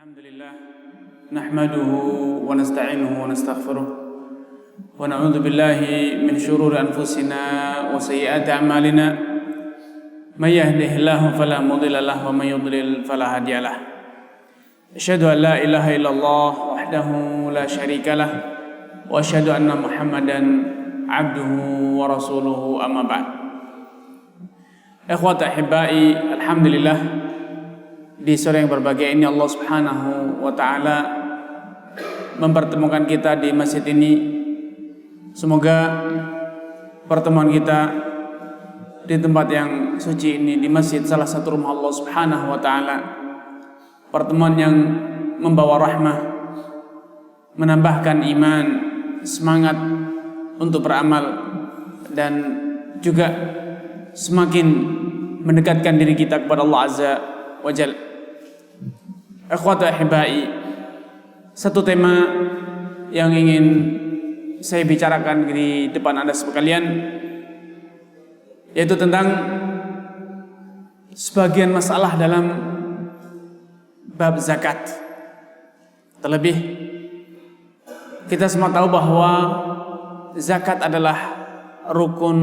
Alhamdulillah nahmaduhu wa nasta'inuhu wa nastaghfiruh wa na'udzu billahi min shururi anfusina wa sayyiati a'malina may yahdihillahu fala mudilla lahu wa may yudlil fala hadiya lahu asyhadu an la ilaha illallah wahdahu la syarika lah wa asyhadu anna Muhammadan abduhu wa rasuluhu amma ba'd. Ikhwat ahibbai, alhamdulillah di sore yang berbahagia ini Allah Subhanahu wa taala mempertemukan kita di masjid ini. Semoga pertemuan kita di tempat yang suci ini, di masjid salah satu rumah Allah Subhanahu wa taala, pertemuan yang membawa rahmah, menambahkan iman, semangat untuk beramal, dan juga semakin mendekatkan diri kita kepada Allah Azza wa Jalla. Ikhwata ahibbai, satu tema yang ingin saya bicarakan di depan Anda sekalian, yaitu tentang sebagian masalah dalam bab zakat. Terlebih kita semua tahu bahwa zakat adalah rukun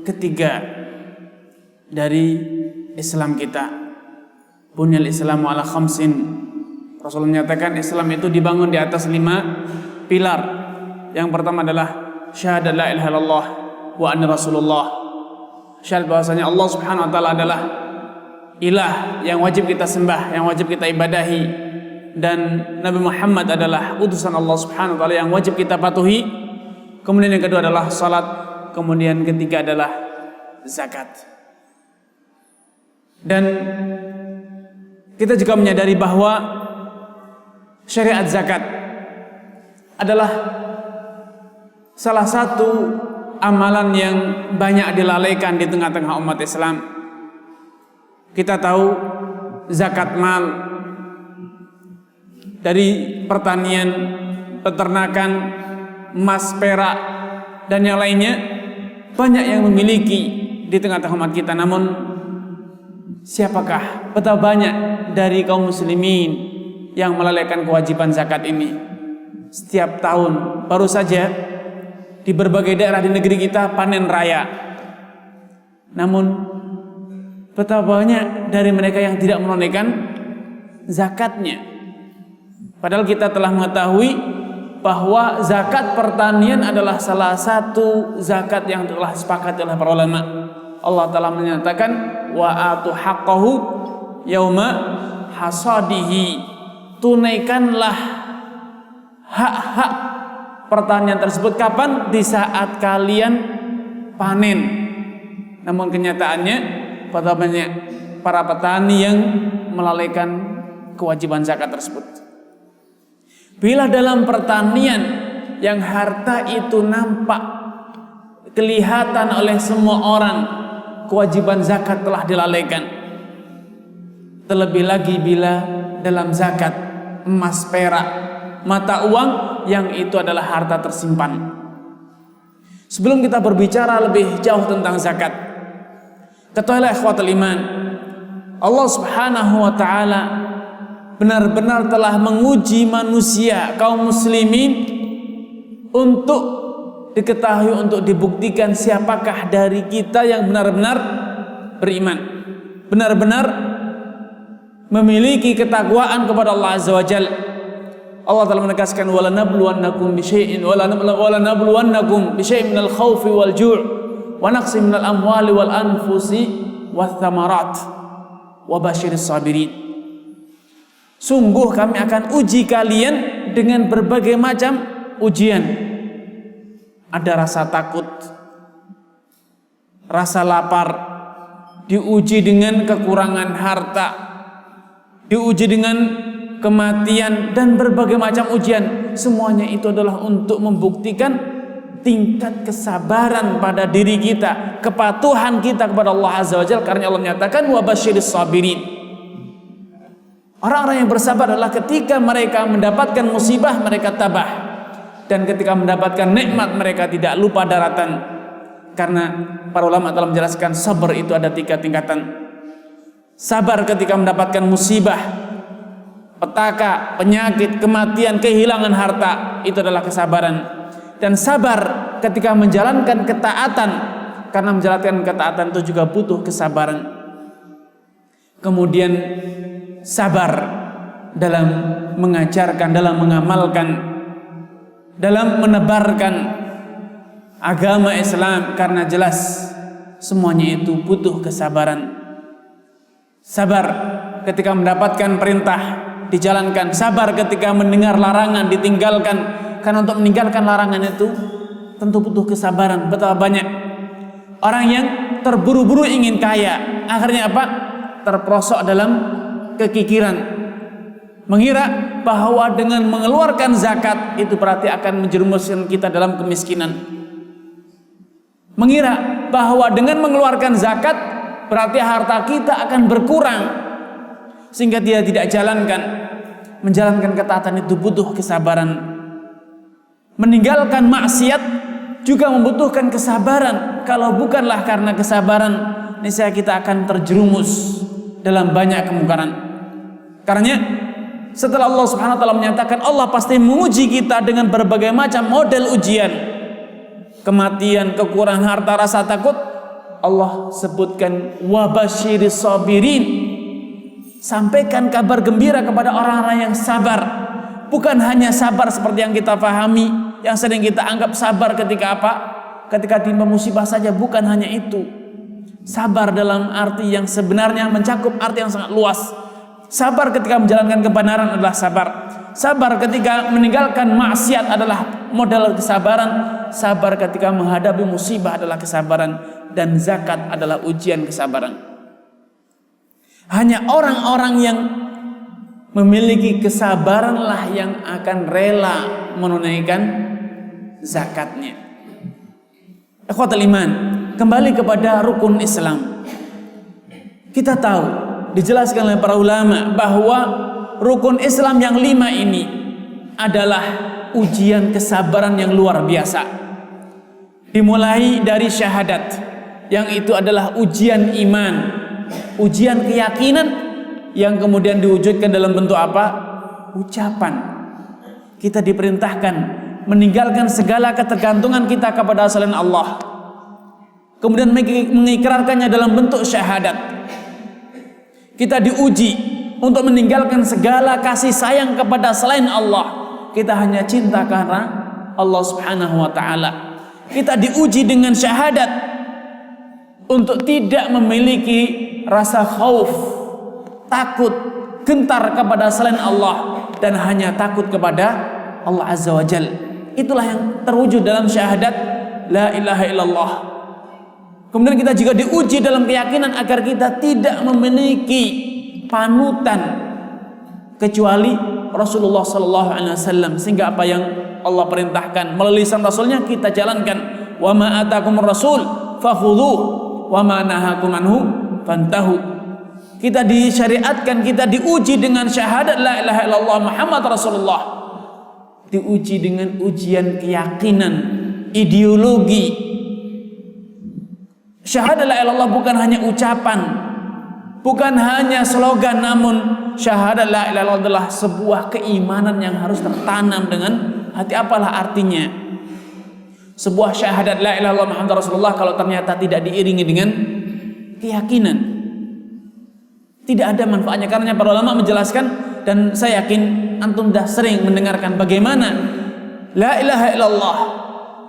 ketiga dari Islam kita. Bunyal Islamu ala khamsin. Rasulullah menyatakan Islam itu dibangun di atas 5 pilar. Yang pertama adalah syahadat la ilaha illallah wa anna rasulullah. Syahadat bahwasanya Allah Subhanahu wa taala adalah ilah yang wajib kita sembah, yang wajib kita ibadahi, dan Nabi Muhammad adalah utusan Allah Subhanahu wa taala yang wajib kita patuhi. Kemudian yang kedua adalah salat, kemudian ketiga adalah zakat. Dan kita juga menyadari bahwa syariat zakat adalah salah satu amalan yang banyak dilalaikan di tengah-tengah umat Islam. Kita tahu zakat mal dari pertanian, peternakan, emas, perak, dan yang lainnya banyak yang memiliki di tengah-tengah umat kita. Namun siapakah, betapa banyak dari kaum muslimin yang melalaikan kewajiban zakat ini? Setiap tahun, baru saja di berbagai daerah di negeri kita panen raya, namun betapa banyak dari mereka yang tidak menunaikan zakatnya. Padahal kita telah mengetahui bahwa zakat pertanian adalah salah satu zakat yang telah disepakati oleh para ulama. Allah Ta'ala menyatakan wa atu haqqahu yauma hasadihi, tunaikanlah hak-hak pertanian tersebut kapan? Di saat kalian panen. Namun kenyataannya pada banyak para petani yang melalaikan kewajiban zakat tersebut. Bila dalam pertanian yang harta itu nampak, kelihatan oleh semua orang, kewajiban zakat telah dilalaikan. Terlebih lagi bila dalam zakat emas, perak, mata uang yang itu adalah harta tersimpan. Sebelum kita berbicara lebih jauh tentang zakat, ketahuilah ikhwatul iman, Allah Subhanahu wa taala benar-benar telah menguji manusia kaum muslimin untuk diketahui, untuk dibuktikan siapakah dari kita yang benar-benar beriman, benar-benar memiliki ketakwaan kepada Allah Azza wa Jalla. Allah telah menegaskan wala nabluwannakum bisyai'in minal khaufi wal ju' wa naqsin minal amwali wal anfusi wath thamarat wa basyiris sabirin. Sungguh kami akan uji kalian dengan berbagai macam ujian. Ada rasa takut, rasa lapar, diuji dengan kekurangan harta, diuji dengan kematian, dan berbagai macam ujian. Semuanya itu adalah untuk membuktikan tingkat kesabaran pada diri kita, kepatuhan kita kepada Allah Azza wa Jalla. Karena Allah menyatakan wa basyiris sabirin. Orang-orang yang bersabar adalah ketika mereka mendapatkan musibah mereka tabah, dan ketika mendapatkan nikmat mereka tidak lupa daratan. Karena para ulama telah menjelaskan sabar itu ada 3 tingkatan. Sabar ketika mendapatkan musibah, petaka, penyakit, kematian, kehilangan harta, itu adalah kesabaran. Dan sabar ketika menjalankan ketaatan, karena menjalankan ketaatan itu juga butuh kesabaran. Kemudian sabar dalam mengajarkan, dalam mengamalkan, dalam menebarkan agama Islam, karena jelas semuanya itu butuh kesabaran. Sabar ketika mendapatkan perintah dijalankan, sabar ketika mendengar larangan ditinggalkan. Karena untuk meninggalkan larangan itu tentu butuh kesabaran. Betapa banyak orang yang terburu-buru ingin kaya, akhirnya apa? Terperosok dalam kekikiran, mengira bahwa dengan mengeluarkan zakat itu berarti akan menjerumuskan kita dalam kemiskinan. Mengira bahwa dengan mengeluarkan zakat berarti harta kita akan berkurang, sehingga dia tidak jalankan. Menjalankan ketaatan itu butuh kesabaran. Meninggalkan maksiat juga membutuhkan kesabaran. Kalau bukanlah karena kesabaran, niscaya kita akan terjerumus dalam banyak kemungkaran. Karena setelah Allah Subhanahu wa taala menyatakan Allah pasti menguji kita dengan berbagai macam model ujian, kematian, kekurangan harta, rasa takut, Allah sebutkan wabasyiris sabirin, sampaikan kabar gembira kepada orang-orang yang sabar. Bukan hanya sabar seperti yang kita pahami, yang sering kita anggap sabar ketika apa? Ketika timpa musibah saja. Bukan hanya itu. Sabar dalam arti yang sebenarnya mencakup arti yang sangat luas. Sabar ketika menjalankan kebenaran adalah sabar. Sabar ketika meninggalkan maksiat adalah modal kesabaran. Sabar ketika menghadapi musibah adalah kesabaran. Dan zakat adalah ujian kesabaran. Hanya orang-orang yang memiliki kesabaranlah yang akan rela menunaikan zakatnya. Ikhwatul iman, kembali kepada rukun Islam. Kita tahu, dijelaskan oleh para ulama bahwa rukun Islam yang 5 ini adalah ujian kesabaran yang luar biasa. Dimulai dari syahadat, yang itu adalah ujian iman, ujian keyakinan, yang kemudian diwujudkan dalam bentuk apa? Ucapan. Kita diperintahkan meninggalkan segala ketergantungan kita kepada selain Allah, kemudian mengikrarkannya dalam bentuk syahadat. Kita diuji untuk meninggalkan segala kasih sayang kepada selain Allah. Kita hanya cinta karena Allah Subhanahu wa taala. Kita diuji dengan syahadat untuk tidak memiliki rasa khauf, takut, gentar kepada selain Allah, dan hanya takut kepada Allah Azza wa Jal. Itulah yang terwujud dalam syahadat la ilaha illallah. Kemudian kita juga diuji dalam keyakinan agar kita tidak memiliki panutan kecuali Rasulullah sallallahu alaihi wasallam, sehingga apa yang Allah perintahkan melalui lisan Rasulnya kita jalankan. Wa ma atakumur rasul fakhudhuh wa ma nahakum anhu fantahu. Kita disyariatkan, kita diuji dengan syahadat la ilaha illallah Muhammad Rasulullah. Diuji dengan ujian keyakinan, ideologi. Syahadat la ilaha illallah bukan hanya ucapan, bukan hanya slogan, namun syahadat la ilaha illallah adalah sebuah keimanan yang harus tertanam dengan hati. Apalah artinya sebuah syahadat la ilaha illallah Muhammad Rasulullah kalau ternyata tidak diiringi dengan keyakinan? Tidak ada manfaatnya. Karena para ulama menjelaskan, dan saya yakin antum dah sering mendengarkan bagaimana la ilaha illallah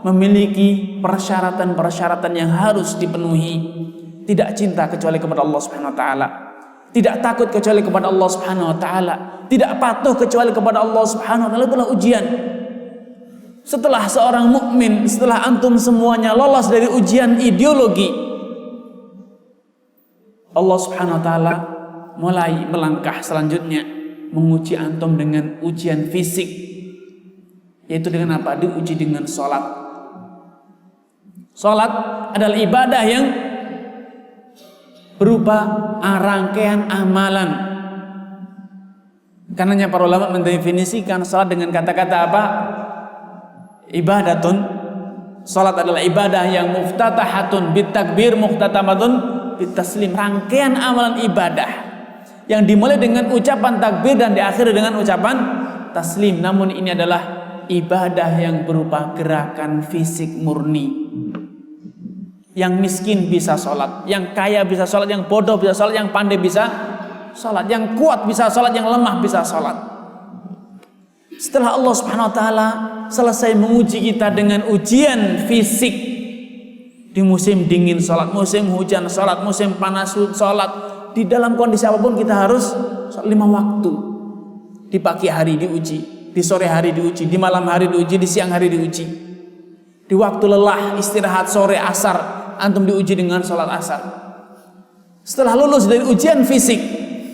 memiliki persyaratan-persyaratan yang harus dipenuhi. Tidak cinta kecuali kepada Allah Subhanahu wa taala, tidak takut kecuali kepada Allah Subhanahu wa taala, tidak patuh kecuali kepada Allah Subhanahu wa taala. Itulah ujian. Setelah seorang mukmin, setelah antum semuanya lolos dari ujian ideologi, Allah Subhanahu wa taala mulai melangkah selanjutnya, menguji antum dengan ujian fisik, yaitu dengan apa? Diuji dengan sholat. Sholat adalah ibadah yang berupa rangkaian amalan. Karenanya para ulama mendefinisikan sholat dengan kata-kata apa? Ibadatun. Sholat adalah ibadah yang muftatahatun bitakbir, muftatamatun bitaslim. Rangkaian amalan ibadah yang dimulai dengan ucapan takbir dan diakhiri dengan ucapan taslim. Namun ini adalah ibadah yang berupa gerakan fisik murni. Yang miskin bisa sholat, yang kaya bisa sholat, yang bodoh bisa sholat, yang pandai bisa sholat, yang kuat bisa sholat, yang lemah bisa sholat. Setelah Allah Subhanahu wa taala selesai menguji kita dengan ujian fisik, di musim dingin sholat, musim hujan sholat, musim panas sholat, di dalam kondisi apapun kita harus 5 waktu. Di pagi hari diuji, di sore hari diuji, di malam hari diuji, di siang hari diuji. Di waktu lelah istirahat sore asar, antum diuji dengan sholat asar. Setelah lulus dari ujian fisik,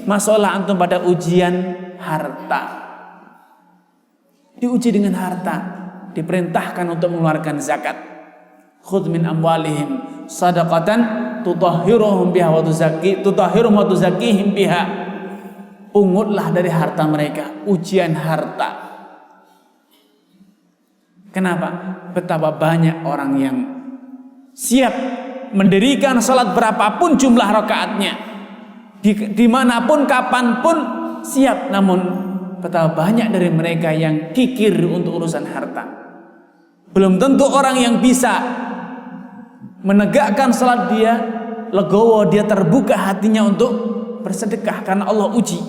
masuklah antum pada ujian harta. Diuji dengan harta, diperintahkan untuk mengeluarkan zakat. Khudh min amwalihim sadaqatan tutahhiruhum biha wa tuzakkihim biha. Pungutlah dari harta mereka. Ujian harta. Kenapa? Betapa banyak orang yang siap mendirikan salat berapapun jumlah rakaatnya, dimanapun kapanpun siap. Namun betapa banyak dari mereka yang kikir untuk urusan harta. Belum tentu orang yang bisa menegakkan salat dia legowo, dia terbuka hatinya untuk bersedekah karena Allah uji.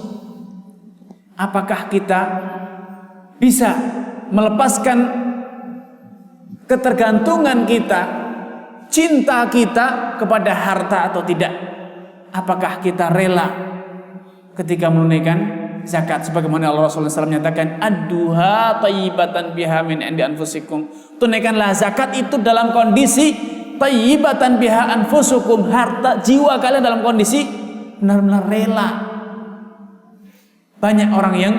Apakah kita bisa melepaskan ketergantungan kita, cinta kita kepada harta atau tidak? Apakah kita rela ketika menunaikan zakat sebagaimana Allah Rasulullah SAW menyatakan adduha tayyibatan biha min indi anfusikum. Tunaikanlah zakat itu dalam kondisi tayyibatan biha anfusukum, harta jiwa kalian dalam kondisi benar-benar rela. Banyak orang yang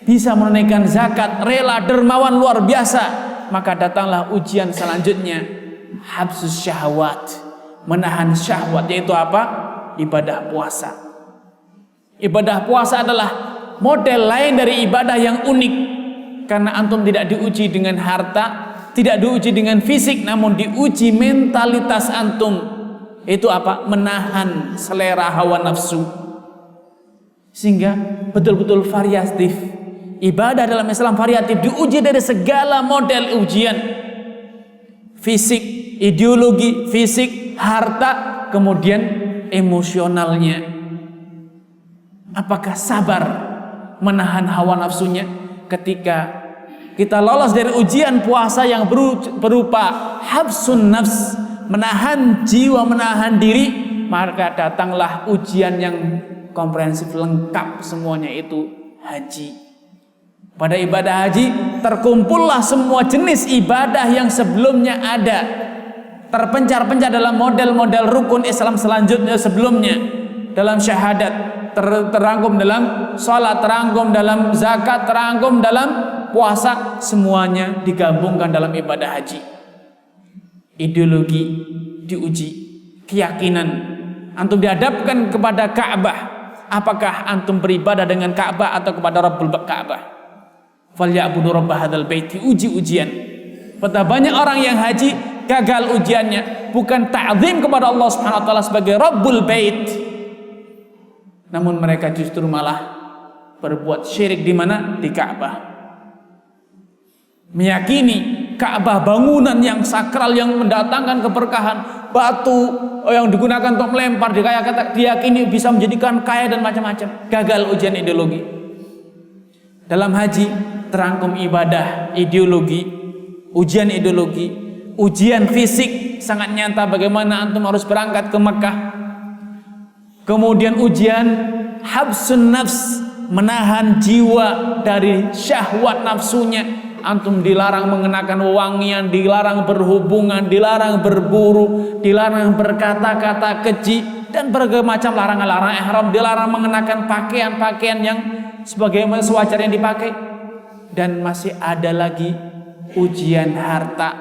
bisa menunaikan zakat, rela, dermawan luar biasa. Maka datanglah ujian selanjutnya, habsus syahwat, menahan syahwat, yaitu apa? Ibadah puasa. Ibadah puasa adalah model lain dari ibadah yang unik, karena antum tidak diuji dengan harta, tidak diuji dengan fisik, namun diuji mentalitas antum. Itu apa? Menahan selera hawa nafsu. Sehingga betul-betul variatif. Ibadah dalam Islam variatif, diuji dari segala model ujian. Fisik, ideologi, fisik, harta, kemudian emosionalnya. Apakah sabar menahan hawa nafsunya? Ketika kita lolos dari ujian puasa yang berupa habsun nafs, menahan jiwa, menahan diri, maka datanglah ujian yang komprehensif, lengkap semuanya, itu haji. Pada ibadah haji terkumpullah semua jenis ibadah yang sebelumnya ada, terpencar-pencar dalam model-model rukun Islam selanjutnya sebelumnya, dalam syahadat, terangkum dalam salat, terangkum dalam zakat, terangkum dalam puasa, semuanya digabungkan dalam ibadah haji. Ideologi diuji, keyakinan antum dihadapkan kepada Ka'bah. Apakah antum beribadah dengan Ka'bah atau kepada Rabbul Ka'bah? Falyabudu rabb hadzal bait, diuji ujian. Betapa banyak orang yang haji gagal ujiannya, bukan ta'zim kepada Allah Subhanahu wa taala sebagai Rabbul Bait, namun mereka justru malah berbuat syirik di mana? Di Ka'bah. Meyakini Ka'bah bangunan yang sakral yang mendatangkan keberkahan, batu yang digunakan untuk melempar, diyakini bisa menjadikan kaya dan macam-macam. Gagal ujian ideologi. Dalam haji terangkum ibadah, ideologi, ujian ideologi, ujian fisik sangat nyata bagaimana antum harus berangkat ke Mekah. Kemudian ujian habsun nafs, menahan jiwa dari syahwat nafsunya. Antum dilarang mengenakan wewangian, dilarang berhubungan, dilarang berburu, dilarang berkata-kata keji, dan berbagai macam larangan-larangan ihram, dilarang mengenakan pakaian-pakaian yang sebagaimana sewajarnya dipakai. Dan masih ada lagi ujian harta.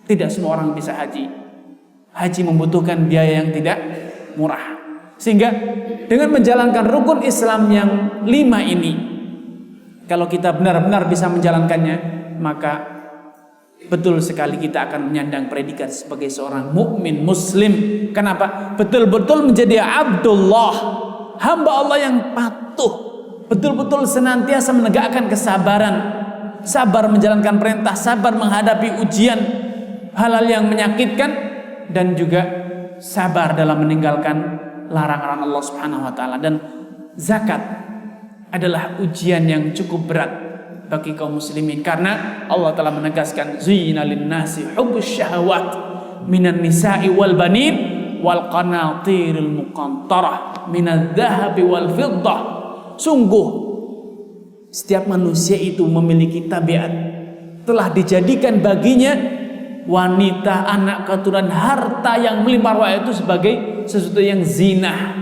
Tidak semua orang bisa haji. Haji membutuhkan biaya yang tidak murah. Sehingga dengan menjalankan rukun Islam yang 5 ini, kalau kita benar-benar bisa menjalankannya, maka betul sekali kita akan menyandang predikat sebagai seorang mukmin muslim. Kenapa? Betul-betul menjadi Abdullah, hamba Allah yang patuh, betul-betul senantiasa menegakkan kesabaran, sabar menjalankan perintah, sabar menghadapi ujian, hal-hal yang menyakitkan, dan juga sabar dalam meninggalkan larangan Allah Subhanahu wa taala. Dan zakat adalah ujian yang cukup berat bagi kaum muslimin, karena Allah telah menegaskan zuyyina lin-nasi hubbus syahawat minan nisa'i wal banin wal qanatiril muqantarah minadz dzahabi wal fiddah. Sungguh setiap manusia itu memiliki tabiat, telah dijadikan baginya wanita, anak keturunan, harta yang melimpah ruah itu sebagai sesuatu yang zinah,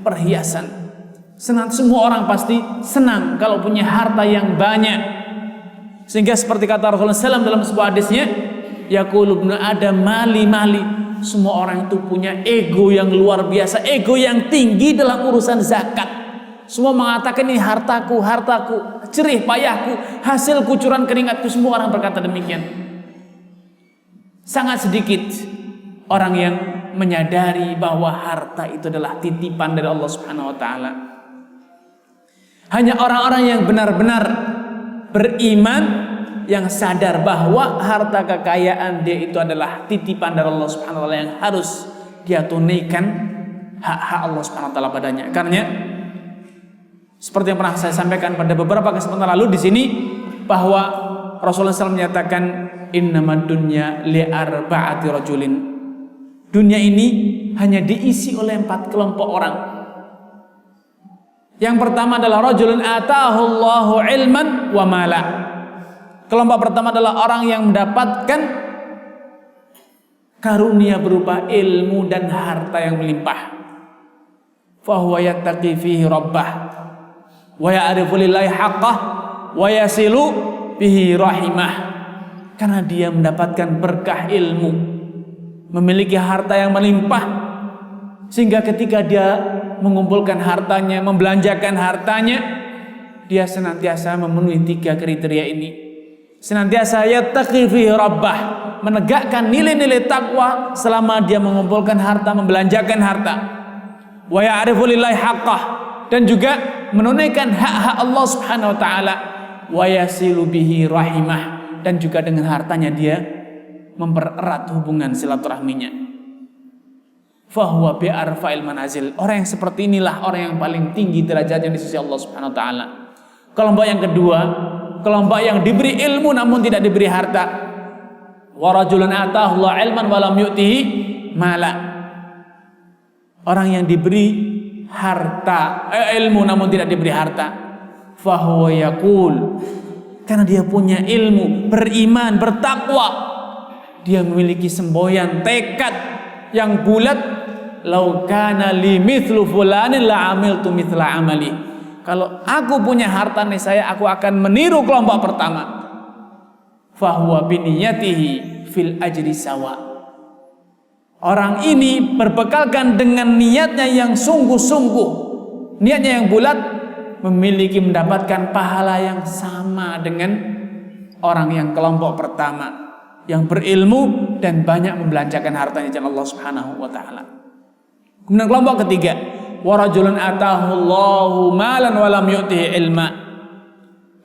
perhiasan. Semua orang pasti senang kalau punya harta yang banyak. Sehingga seperti kata Rasulullah SAW dalam sebuah hadisnya, yaqulu ibnu adam mali mali. Semua orang itu punya ego yang luar biasa, ego yang tinggi dalam urusan zakat. Semua mengatakan ini hartaku, hartaku, jerih payahku, hasil kucuran keringatku. Semua orang berkata demikian. Sangat sedikit orang yang menyadari bahwa harta itu adalah titipan dari Allah Subhanahu wa taala. Hanya orang-orang yang benar-benar beriman, yang sadar bahwa harta kekayaan dia itu adalah titipan dari Allah Subhanahu wa taala yang harus dia tunaikan hak-hak Allah Subhanahu wa taala padanya. Karena seperti yang pernah saya sampaikan pada beberapa kesempatan lalu di sini, bahwa Rasulullah SAW menyatakan innamad dunya li arba'ati rajulin. Dunia ini hanya diisi oleh 4 kelompok orang. Yang pertama adalah rajulun ataahu Allahu ilman wa mala. Kelompok pertama adalah orang yang mendapatkan karunia berupa ilmu dan harta yang melimpah. Fahuwa yattaqi fihi rabbah wa ya'rifu lillahi haqqah wa yasilu bihi rahimah. Karena dia mendapatkan berkah ilmu, memiliki harta yang melimpah, sehingga ketika dia mengumpulkan hartanya, membelanjakan hartanya, dia senantiasa memenuhi 3 kriteria ini. Senantiasa yattaqi fihi rabbah, menegakkan nilai-nilai takwa selama dia mengumpulkan harta, membelanjakan harta. Wa ya'rifu lillahi haqqah, dan juga menunaikan hak-hak Allah Subhanahu wa taala. Wa yasilu bihi rahimah, dan juga dengan hartanya dia mempererat hubungan silaturahminya. Fahuwa bi'arfa'il manazil. Orang yang seperti inilah orang yang paling tinggi derajatnya di sisi Allah Subhanahu wa taala. Kelompok yang kedua, kelompok yang diberi ilmu namun tidak diberi harta. Wa rajulun ataahu Allah ilman wa lam yu'tihi mala. Orang yang diberi harta, ilmu namun tidak diberi harta. Fahuwa yaqul, karena dia punya ilmu, beriman, bertakwa, dia memiliki semboyan tekad yang bulat, lau kana li mithlu fulanin la amiltu mithla amali. Kalau aku punya harta nih saya, aku akan meniru kelompok pertama. Fahuwa biniyatihi fil ajri sawa. Orang ini berbekalkan dengan niatnya yang sungguh-sungguh, niatnya yang bulat, memiliki mendapatkan pahala yang sama dengan orang yang kelompok pertama, yang berilmu dan banyak membelanjakan hartanya jalan Allah Subhanahu wa taala. Kemudian kelompok ketiga, wa rajulun ataahu Allahu malan wa lam yu'tihi ilma.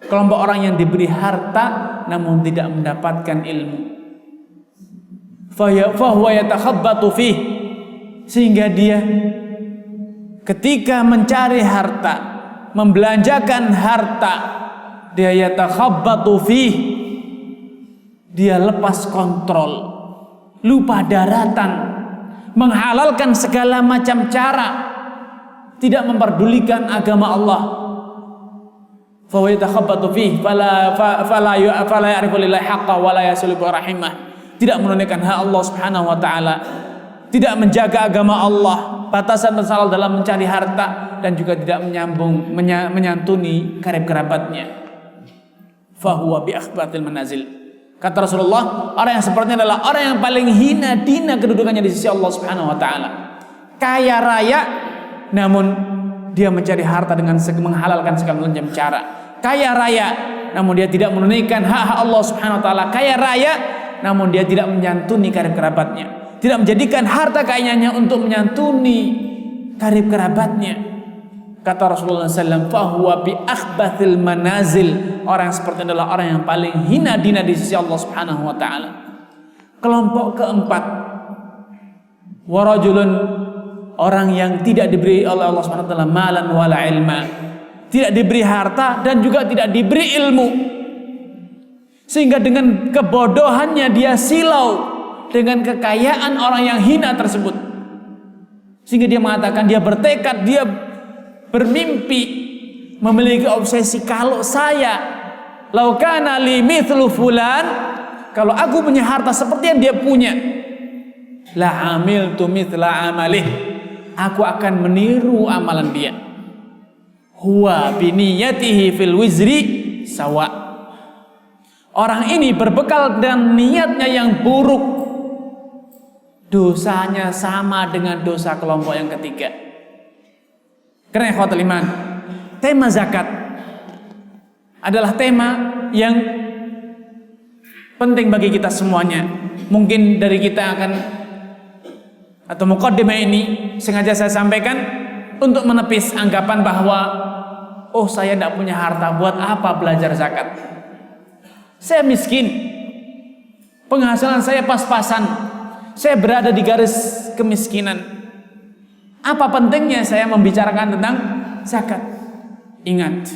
Kelompok orang yang diberi harta namun tidak mendapatkan ilmu. Fahuwa yatakhabbatu fih, sehingga dia ketika mencari harta, membelanjakan harta, dia yatakhabbatu fih, dia lepas kontrol, lupa daratan, menghalalkan segala macam cara, tidak memperdulikan agama Allah. Fa yatakhabbatu fih fala ya'rifu lillahi haqqa wa la yasilu bi rahimah. Tidak menunaikan hak Allah Subhanahu wa taala, tidak menjaga agama Allah, batasan tersalah dalam mencari harta, dan juga tidak menyantuni karib kerabatnya. Fahuwa bi akhbatil manazil. Kata Rasulullah, orang yang seperti ini adalah orang yang paling hina dina kedudukannya di sisi Allah Subhanahu wa taala. Kaya raya namun dia mencari harta dengan menghalalkan segala macam cara. Kaya raya namun dia tidak menunaikan hak-hak Allah Subhanahu wa taala. Kaya raya namun dia tidak menyantuni karib kerabatnya, tidak menjadikan harta kekayaannya untuk menyantuni karib kerabatnya. Kata Rasulullah SAW, fahuwa bi akhbathil manazil. Orang yang seperti adalah orang yang paling hina dina di sisi Allah Subhanahu wa taala. Kelompok keempat, warajulun, orang yang tidak diberi oleh Allah Subhanahu wa taala malan wala ilma. Tidak diberi harta dan juga tidak diberi ilmu. Sehingga dengan kebodohannya dia silau dengan kekayaan orang yang hina tersebut. Sehingga dia mengatakan, dia bertekad, dia bermimpi, memiliki obsesi, kalau saya laukana li mithlu fulan, kalau aku punya harta seperti yang dia punya, la amiltu mithla amalih, aku akan meniru amalan dia. Huwa biniyatihi fil wizri sawa. Orang ini berbekal dengan niatnya yang buruk, dosanya sama dengan dosa kelompok yang ketiga. Karena ikhwatul iman, tema zakat adalah tema yang penting bagi kita semuanya. Mungkin dari kita akan, atau muqaddimah ini sengaja saya sampaikan untuk menepis anggapan bahwa oh, saya tidak punya harta, buat apa belajar zakat? Saya miskin, penghasilan saya pas-pasan, saya berada di garis kemiskinan. Apa pentingnya saya membicarakan tentang zakat? Ingat,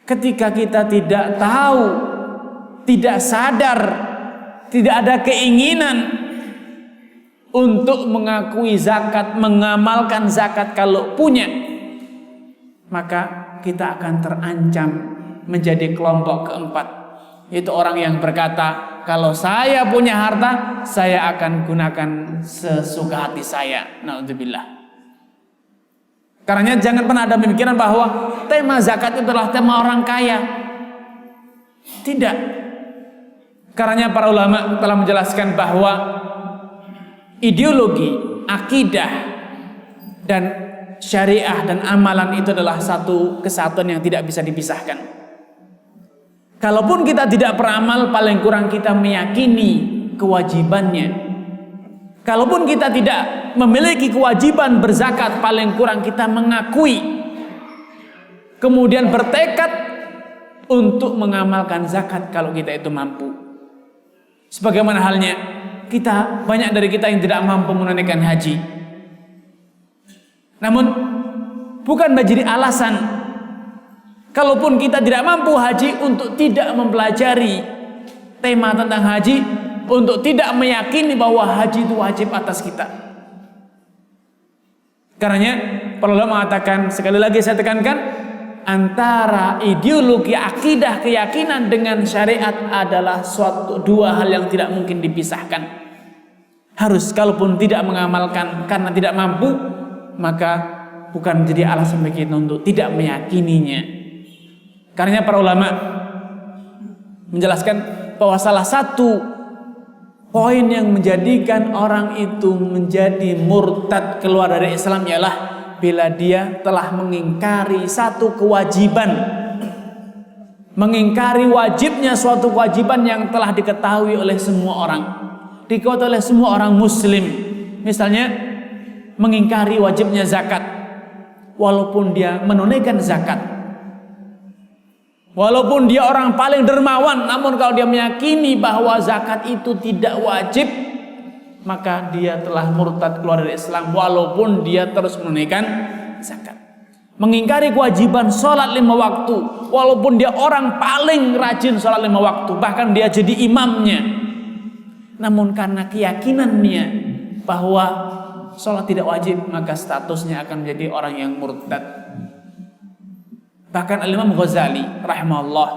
ketika kita tidak tahu, tidak sadar, tidak ada keinginan untuk mengakui zakat, mengamalkan zakat kalau punya, maka kita akan terancam menjadi kelompok keempat, yaitu orang yang berkata, kalau saya punya harta, saya akan gunakan sesuka hati saya. Na'udzubillah. Karena jangan pernah ada pemikiran bahwa tema zakat itu adalah tema orang kaya. Tidak. Karena para ulama telah menjelaskan bahwa ideologi, akidah, dan syariah dan amalan itu adalah satu kesatuan yang tidak bisa dipisahkan. Kalaupun kita tidak beramal, paling kurang kita meyakini kewajibannya. Kalaupun kita tidak memiliki kewajiban berzakat, paling kurang kita mengakui, kemudian bertekad untuk mengamalkan zakat kalau kita itu mampu. Sebagaimana halnya kita, banyak dari kita yang tidak mampu menunaikan haji. Namun bukan menjadi alasan kalaupun kita tidak mampu haji untuk tidak mempelajari tema tentang haji, untuk tidak meyakini bahwa haji itu wajib atas kita. Karenanya para ulama mengatakan, sekali lagi saya tekankan, antara ideologi, akidah, keyakinan dengan syariat adalah dua hal yang tidak mungkin dipisahkan. Harus, kalaupun tidak mengamalkan karena tidak mampu, maka bukan menjadi alasan bagi kita untuk tidak meyakininya. Karena para ulama menjelaskan bahwa salah satu poin yang menjadikan orang itu menjadi murtad, keluar dari Islam, ialah bila dia telah mengingkari satu kewajiban, mengingkari wajibnya suatu kewajiban yang telah diketahui oleh semua orang, diketahui oleh semua orang muslim. Misalnya mengingkari wajibnya zakat, walaupun dia menunaikan zakat, walaupun dia orang paling dermawan, namun kalau dia meyakini bahwa zakat itu tidak wajib, maka dia telah murtad, keluar dari Islam, walaupun dia terus menunaikan zakat. Mengingkari kewajiban sholat 5 waktu, walaupun dia orang paling rajin sholat 5 waktu, bahkan dia jadi imamnya, namun karena keyakinannya bahwa sholat tidak wajib, maka statusnya akan menjadi orang yang murtad. Bahkan Al-Imam Ghazali rahimahullah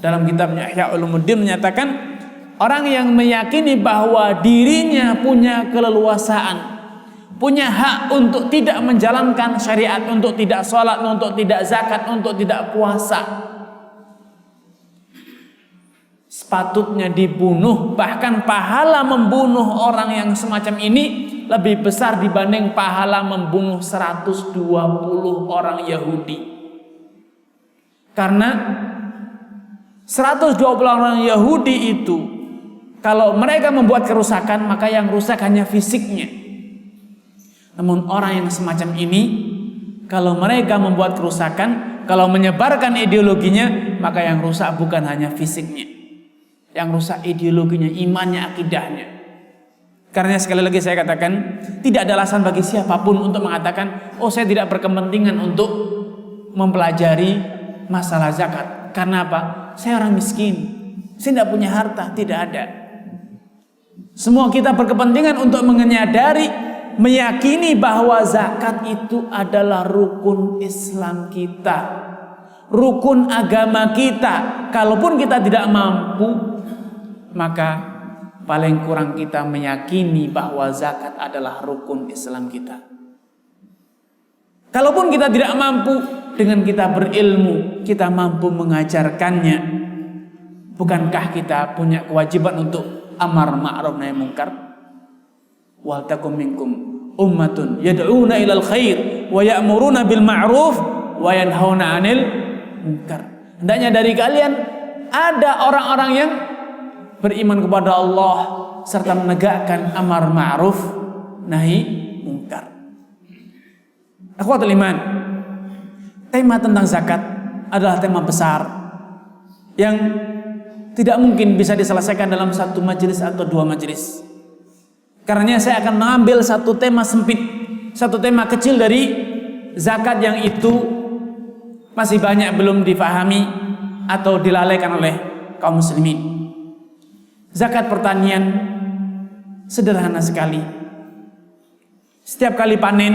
dalam kitabnya Ihya Ulumuddin menyatakan, orang yang meyakini bahwa dirinya punya keleluasaan, punya hak untuk tidak menjalankan syariat, untuk tidak sholat, untuk tidak zakat, untuk tidak puasa, sepatutnya dibunuh. Bahkan pahala membunuh orang yang semacam ini lebih besar dibanding pahala membunuh 120 orang Yahudi. Karena 120 orang Yahudi itu, kalau mereka membuat kerusakan, maka yang rusak hanya fisiknya. Namun orang yang semacam ini Kalau mereka membuat kerusakan, kalau menyebarkan ideologinya, maka yang rusak bukan hanya fisiknya, yang rusak ideologinya, imannya, akidahnya. Karena sekali lagi saya katakan, tidak ada alasan bagi siapapun untuk mengatakan, oh saya tidak berkepentingan untuk mempelajari masalah zakat. Karena apa? Saya orang miskin, saya tidak punya harta. Tidak ada. Semua kita berkepentingan untuk menyadari, meyakini bahwa zakat itu adalah rukun Islam kita, rukun agama kita. Kalaupun kita tidak mampu, maka paling kurang kita meyakini bahwa zakat adalah rukun Islam kita. Kalaupun kita tidak mampu, dengan kita berilmu, kita mampu mengajarkannya. Bukankah kita punya kewajiban untuk amar ma'ruf nahi munkar? Wal takum minkum ummatun yad'una ilal khair wa ya'muruna bil ma'ruf wa yanhauna 'anil munkar. Hendaknya dari kalian ada orang-orang yang beriman kepada Allah serta menegakkan amar ma'ruf nahi munkar. Akhwatul iman, tema tentang zakat adalah tema besar yang tidak mungkin bisa diselesaikan dalam satu majelis atau dua majelis. Karena saya akan mengambil satu tema sempit, satu tema kecil dari zakat yang itu masih banyak belum difahami atau dilalaikan oleh kaum muslimin. Zakat pertanian sederhana sekali. Setiap kali panen,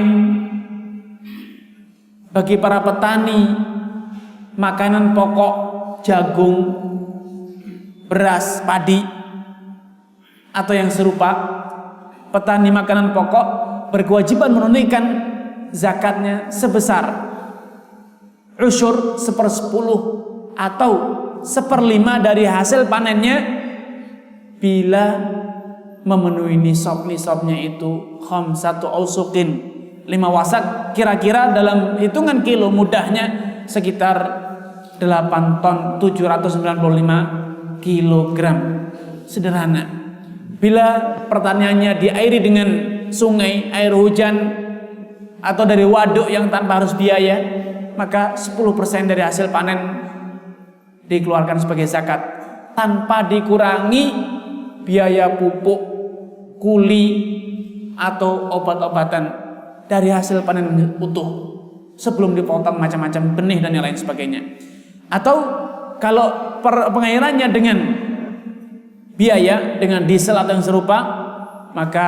bagi para petani, makanan pokok jagung, beras, padi atau yang serupa, petani makanan pokok berkewajiban menunaikan zakatnya sebesar usyur 1/10 atau 1/5 dari hasil panennya bila memenuhi nisabnya itu khamsatu ausuqin, 5 wasak, kira-kira dalam hitungan kilo mudahnya sekitar 8 ton 795 kilogram. Sederhana. Bila pertaniannya diairi dengan sungai, air hujan atau dari waduk yang tanpa harus biaya, maka 10% dari hasil panen dikeluarkan sebagai zakat tanpa dikurangi biaya pupuk, kuli atau obat-obatan dari hasil panen utuh sebelum dipotong macam-macam benih dan yang lain sebagainya. Atau kalau pengairannya dengan biaya, dengan diesel atau yang serupa, maka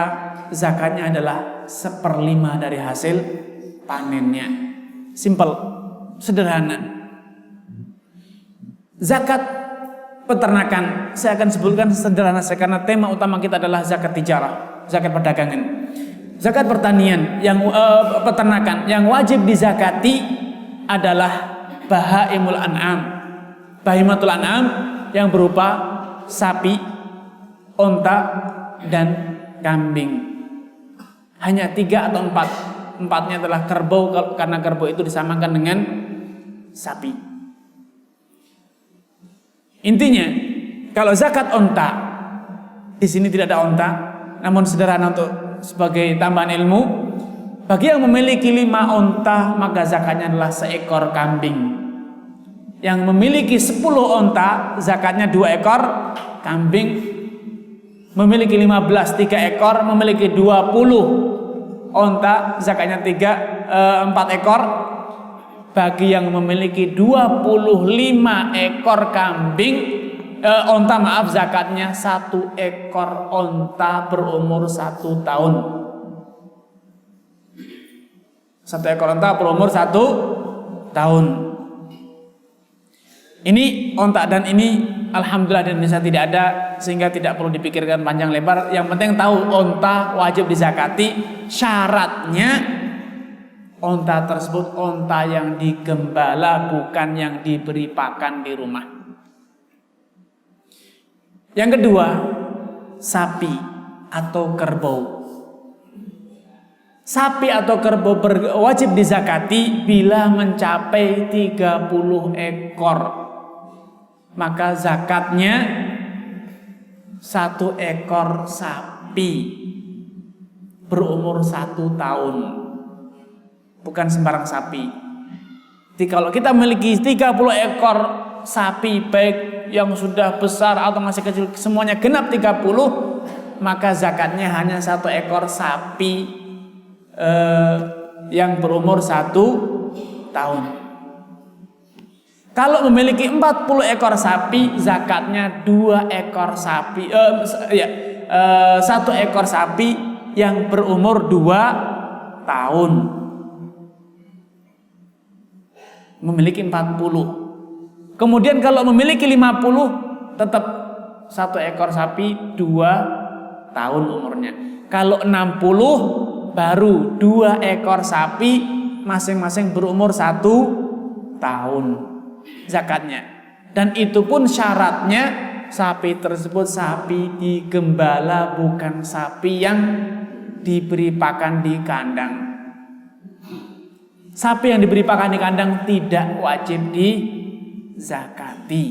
zakatnya adalah 1/5 dari hasil panennya. Simple, sederhana. Zakat peternakan saya akan sebutkan sederhana karena tema utama kita adalah zakat tijarah, zakat perdagangan. Zakat pertanian yang peternakan yang wajib dizakati adalah bahaimul an'am, bahimatul an'am yang berupa sapi, onta dan kambing. Hanya 3 atau 4. 4-nya adalah kerbau karena kerbau itu disamakan dengan sapi. Intinya, kalau zakat onta, di sini tidak ada onta, namun sederhana untuk sebagai tambahan ilmu, bagi yang memiliki 5 onta maka zakatnya adalah 1 ekor kambing. Yang memiliki 10 onta zakatnya 2 ekor kambing. Memiliki 15 3 ekor, memiliki 20 onta zakatnya 4 ekor. Bagi yang memiliki 25 ekor kambing onta zakatnya 1 ekor onta berumur 1 tahun. 1 ekor onta berumur 1 tahun. Ini onta dan ini alhamdulillah di Indonesia tidak ada, sehingga tidak perlu dipikirkan panjang lebar. Yang penting tahu onta wajib dizakati. Syaratnya onta tersebut onta yang digembala, bukan yang diberi pakan di rumah. Yang kedua, sapi atau kerbau. Sapi atau kerbau wajib dizakati bila mencapai 30 ekor. Maka zakatnya 1 ekor sapi berumur 1 tahun. bukan sembarang sapi. Jadi kalau kita memiliki 30 ekor sapi, baik yang sudah besar atau masih kecil, semuanya genap 30, maka zakatnya hanya 1 ekor sapi yang berumur 1 tahun. Kalau memiliki 40 ekor sapi, zakatnya 2 ekor sapi, 1 ekor sapi yang berumur 2 tahun. Memiliki 40. Kemudian kalau memiliki 50, tetap 1 ekor sapi 2 tahun umurnya. Kalau 60, baru 2 ekor sapi masing-masing berumur 1 tahun zakatnya. Dan itu pun syaratnya sapi tersebut sapi digembala, bukan sapi yang diberi pakan di kandang. Sapi yang diberi pakan di kandang tidak wajib dizakati.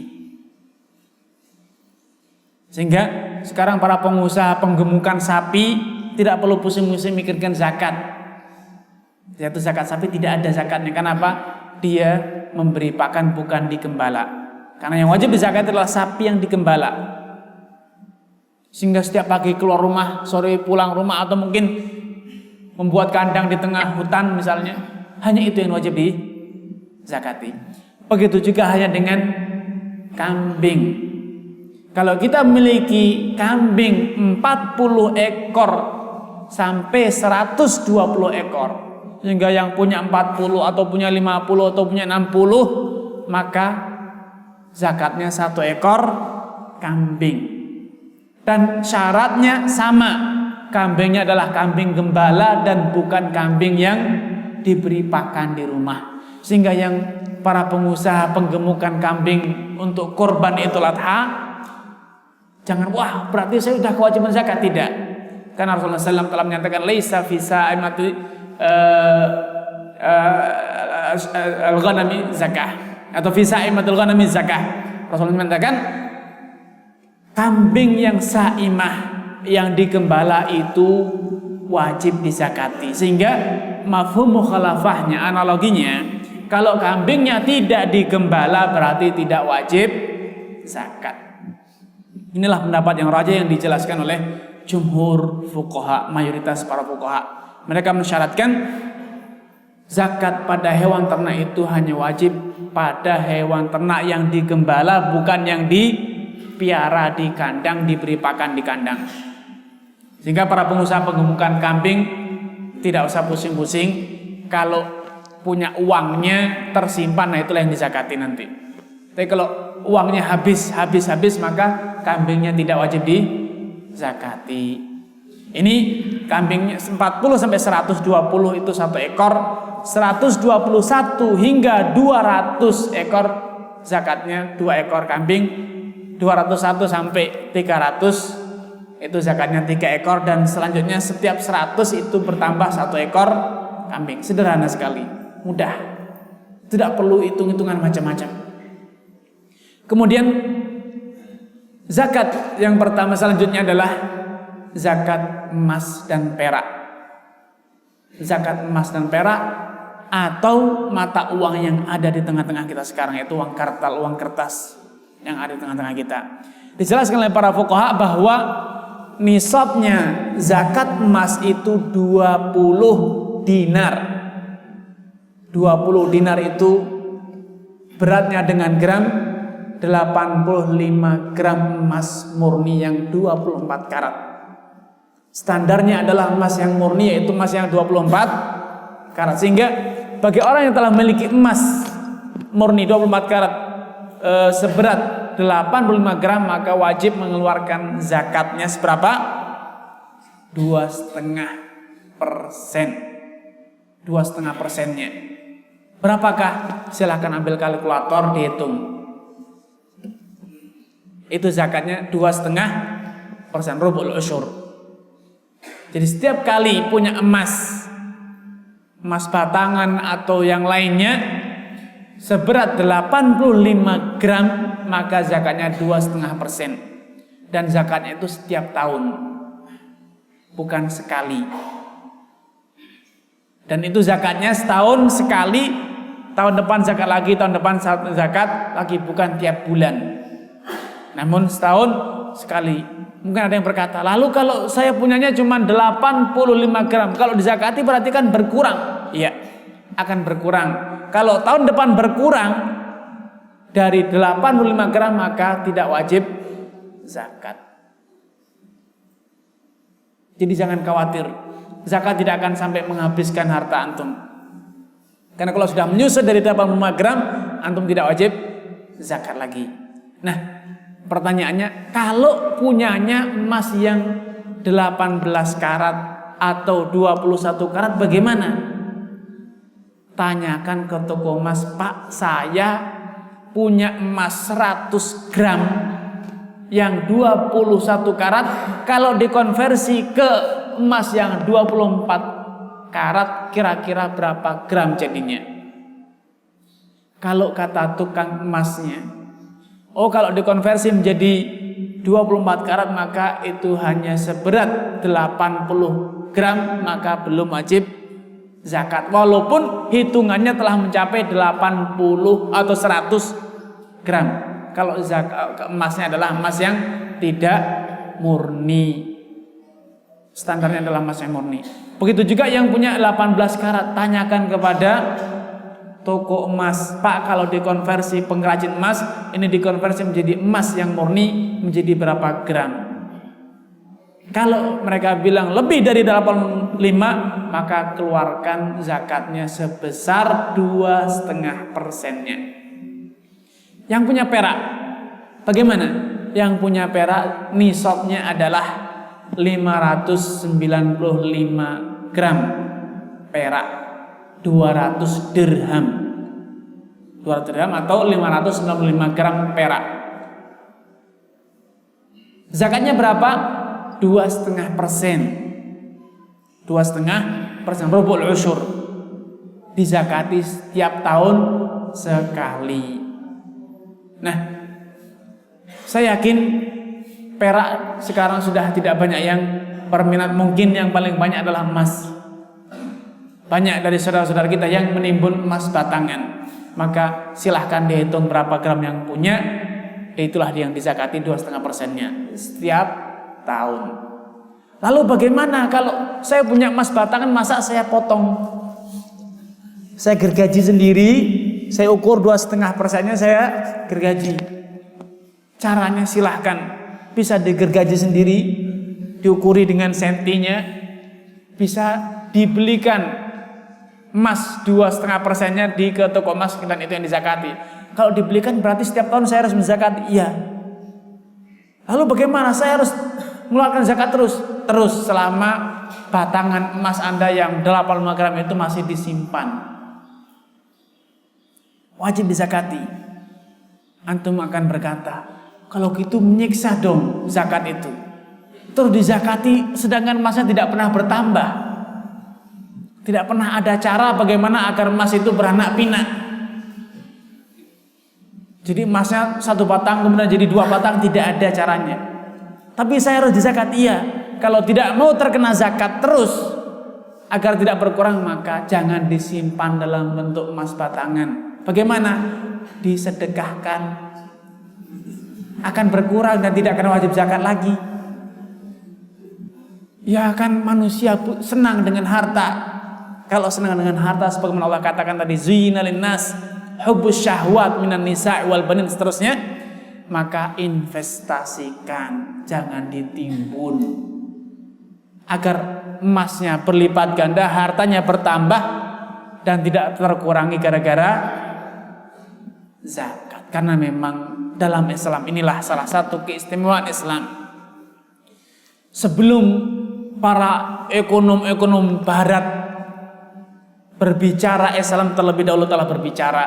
Sehingga sekarang para pengusaha penggemukan sapi tidak perlu pusing-pusing mikirkan zakat. Yaitu zakat sapi tidak ada zakatnya. Kenapa? Dia memberi pakan bukan digembala. Karena yang wajib dizakati adalah sapi yang digembala. Sehingga setiap pagi keluar rumah, sore pulang rumah, atau mungkin membuat kandang di tengah hutan misalnya, hanya itu yang wajib dizakati. Begitu juga hanya dengan kambing. Kalau kita memiliki kambing 40 ekor sampai 120 ekor, sehingga yang punya 40 atau punya 50 atau punya 60, maka zakatnya 1 ekor kambing. Dan syaratnya sama, kambingnya adalah kambing gembala dan bukan kambing yang diberi pakan di rumah. Sehingga yang para pengusaha penggemukan kambing untuk kurban Idul Adha, jangan wah berarti saya sudah kewajiban zakat. Tidak, karena Rasulullah SAW telah menyatakan laisa fi sa'imati al-ghanami zakah, atau fi sa'imatul ghanami zakah. Rasulullah menyatakan kambing yang saimah, yang digembala itu wajib dizakati. Sehingga mafhum mukhalafahnya, analoginya, kalau kambingnya tidak digembala berarti tidak wajib zakat. Inilah pendapat yang rajih yang dijelaskan oleh jumhur fuqaha, mayoritas para fuqaha. Mereka mensyaratkan zakat pada hewan ternak itu hanya wajib pada hewan ternak yang digembala, bukan yang dipiara di kandang, diberi pakan di kandang. Sehingga para pengusaha penggemukan kambing tidak usah pusing-pusing. Kalau punya uangnya tersimpan, nah itulah yang dizakati nanti. Tapi kalau uangnya habis, maka kambingnya tidak wajib dizakati. Ini kambingnya 40 sampai 120 itu 1 ekor, 121 hingga 200 ekor zakatnya 2 ekor kambing, 201 sampai 300 itu zakatnya 3 ekor, dan selanjutnya setiap 100 itu bertambah 1 ekor kambing. Sederhana sekali, mudah, tidak perlu hitung-hitungan macam-macam. Kemudian zakat yang pertama selanjutnya adalah zakat emas dan perak. Zakat emas dan perak atau mata uang yang ada di tengah-tengah kita sekarang, yaitu uang kartal, uang kertas yang ada di tengah-tengah kita. Dijelaskan oleh para fuqaha bahwa nisabnya zakat emas itu 20 dinar. 20 dinar itu beratnya dengan gram 85 gram emas murni yang 24 karat. Standarnya adalah emas yang murni, yaitu emas yang 24 karat. Sehingga bagi orang yang telah memiliki emas murni 24 karat seberat 85 gram, maka wajib mengeluarkan zakatnya seberapa? 2,5%. 2,5%-nya. Berapakah? Silahkan ambil kalkulator, dihitung. Itu zakatnya 2,5%, rubul usyur. Jadi setiap kali punya emas batangan atau yang lainnya seberat 85 gram, maka zakatnya 2,5%. Dan zakatnya itu setiap tahun, bukan sekali. Dan itu zakatnya setahun sekali, tahun depan zakat lagi, tahun depan zakat lagi, bukan tiap bulan. Namun setahun sekali. Mungkin ada yang berkata, lalu kalau saya punyanya cuma 85 gram, kalau dizakati berarti kan berkurang. Iya, akan berkurang. Kalau tahun depan berkurang dari 85 gram maka tidak wajib zakat. Jadi jangan khawatir, zakat tidak akan sampai menghabiskan harta antum. Karena kalau sudah menyusut dari 85 gram, antum tidak wajib zakat lagi. Nah, pertanyaannya, kalau punyanya emas yang 18 karat atau 21 karat bagaimana? Tanyakan ke toko emas, Pak, saya punya emas 100 gram yang 21 karat, kalau dikonversi ke emas yang 24 karat kira-kira berapa gram jadinya? Kalau kata tukang emasnya, oh kalau dikonversi menjadi 24 karat maka itu hanya seberat 80 gram, maka belum wajib zakat. Walaupun hitungannya telah mencapai 80 atau 100 gram. Kalau zakat emasnya adalah emas yang tidak murni. Standarnya adalah emas yang murni. Begitu juga yang punya 18 karat, tanyakan kepada toko emas, Pak, kalau dikonversi pengrajin emas, ini dikonversi menjadi emas yang murni menjadi berapa gram? Kalau mereka bilang lebih dari 85, maka keluarkan zakatnya sebesar 2,5%-nya. Yang punya perak, bagaimana? Yang punya perak nisabnya adalah 595 gram perak, 200 dirham. 200 dirham atau 595 gram perak. Zakatnya berapa? 2,5%. 2,5%, rubul usyur. Dizakati setiap tahun sekali. Nah, saya yakin perak sekarang sudah tidak banyak yang berminat. Mungkin yang paling banyak adalah emas. Banyak dari saudara-saudara kita yang menimbun emas batangan. Maka silahkan dihitung berapa gram yang punya. Itulah yang dizakati 2,5%-nya setiap tahun. Lalu bagaimana kalau saya punya emas batangan, masa saya potong? Saya gergaji sendiri, saya ukur 2,5%-nya, saya gergaji. Caranya silahkan, bisa digergaji sendiri, diukuri dengan sentinya, bisa dibelikan emas 2,5%-nya di ke toko emas dan itu yang dizakati. Kalau dibelikan berarti setiap tahun saya harus menzakati. Iya. Lalu bagaimana? Saya harus mengeluarkan zakat terus selama batangan emas Anda yang 85 gram itu masih disimpan. Wajib dizakati. Antum akan berkata, kalau gitu menyiksa dong zakat itu. Terus dizakati sedangkan emasnya tidak pernah bertambah. Tidak pernah ada cara bagaimana agar emas itu beranak pinak. Jadi emasnya 1 batang kemudian jadi 2 batang, tidak ada caranya. Tapi saya harus dizakat, iya. Kalau tidak mau terkena zakat terus agar tidak berkurang, maka jangan disimpan dalam bentuk emas batangan. Bagaimana? Disedekahkan, akan berkurang dan tidak akan wajib zakat lagi. Ya kan manusia senang dengan harta. Kalau senang dengan harta, sebagaimana Allah katakan tadi, zuyina linnas hubbus syahwat minan nisa' wal banin, seterusnya, maka investasikan, jangan ditimbun. Agar emasnya berlipat ganda, hartanya bertambah dan tidak terkurangi gara-gara zakat. Karena memang dalam Islam inilah salah satu keistimewaan Islam. Sebelum para ekonom-ekonom barat berbicara, Islam terlebih dahulu telah berbicara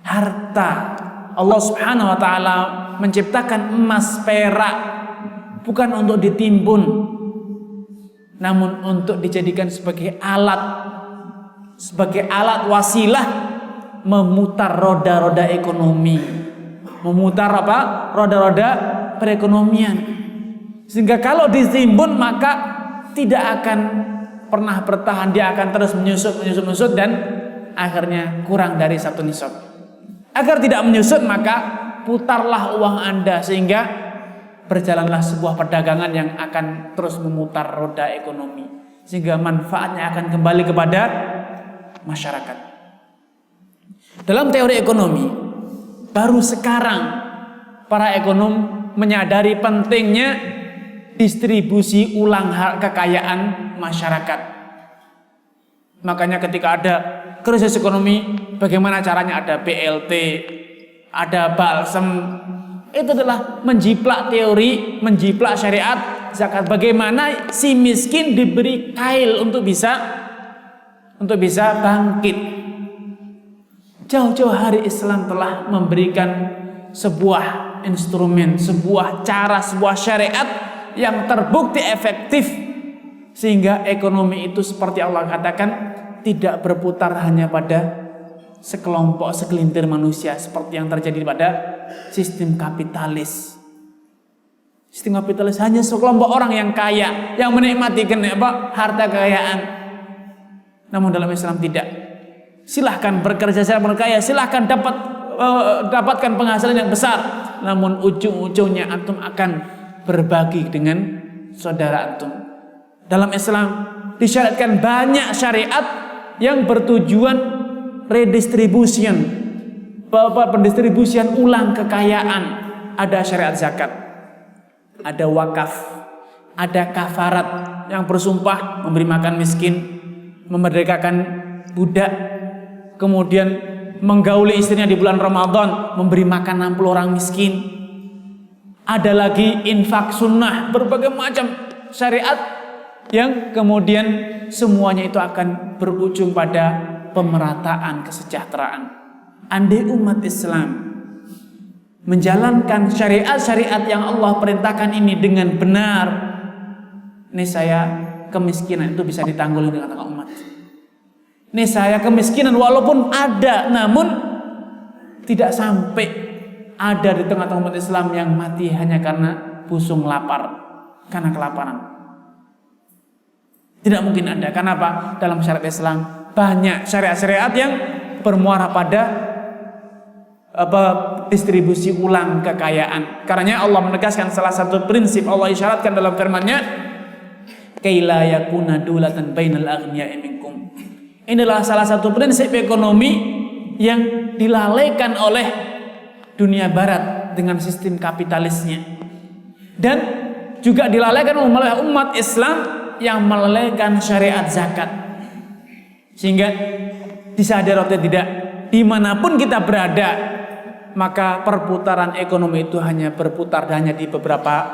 harta. Allah Subhanahu wa taala menciptakan emas, perak bukan untuk ditimbun, namun untuk dijadikan sebagai alat wasilah memutar roda-roda ekonomi, memutar roda-roda perekonomian. Sehingga kalau ditimbun maka tidak akan pernah bertahan, dia akan terus menyusut dan akhirnya kurang dari 1 nisab. Agar tidak menyusut, maka putarlah uang Anda sehingga berjalanlah sebuah perdagangan yang akan terus memutar roda ekonomi, sehingga manfaatnya akan kembali kepada masyarakat. Dalam teori ekonomi, baru sekarang para ekonom menyadari pentingnya distribusi ulang kekayaan masyarakat. Makanya ketika ada krisis ekonomi, bagaimana caranya? Ada BLT, ada balsem. Itu adalah menjiplak teori, menjiplak syariat zakat. Bagaimana si miskin diberi kail untuk bisa bangkit. Jauh-jauh hari Islam telah memberikan sebuah instrumen, sebuah cara, sebuah syariat yang terbukti efektif, sehingga ekonomi itu seperti Allah katakan tidak berputar hanya pada sekelompok segelintir manusia seperti yang terjadi pada sistem kapitalis. Sistem kapitalis hanya sekelompok orang yang kaya yang menikmati harta kekayaan. Namun dalam Islam tidak. Silahkan bekerja secara berkaya, silahkan dapatkan penghasilan yang besar, namun ujung-ujungnya antum akan berbagi dengan saudara antum. Dalam Islam disyariatkan banyak syariat yang bertujuan redistribution, pendistribusian ulang kekayaan. Ada syariat zakat, ada wakaf, ada kafarat yang bersumpah memberi makan miskin, memerdekakan budak, kemudian menggauli istrinya di bulan Ramadan, memberi makan 60 orang miskin. Ada lagi infak sunnah, berbagai macam syariat yang kemudian semuanya itu akan berujung pada pemerataan kesejahteraan. Andai umat Islam menjalankan syariat-syariat yang Allah perintahkan ini dengan benar, niscaya kemiskinan itu bisa ditangguh di tengah-tengah umat. Niscaya kemiskinan walaupun ada, namun tidak sampai ada di tengah-tengah umat Islam yang mati hanya karena busung lapar, karena kelaparan. Tidak mungkin ada. Kenapa? Dalam syariat Islam banyak syariat-syariat yang bermuara pada distribusi ulang kekayaan. Karenanya Allah menegaskan salah satu prinsip Allah isyaratkan dalam firman-Nya, kaila yakuna dulatan bainal aghniya'i minkum. Inilah salah satu prinsip ekonomi yang dilalaikan oleh dunia barat dengan sistem kapitalisnya, dan juga dilalaikan oleh umat Islam yang melalaikan syariat zakat. Sehingga disadari atau tidak, dimanapun kita berada, maka perputaran ekonomi itu hanya berputar hanya di beberapa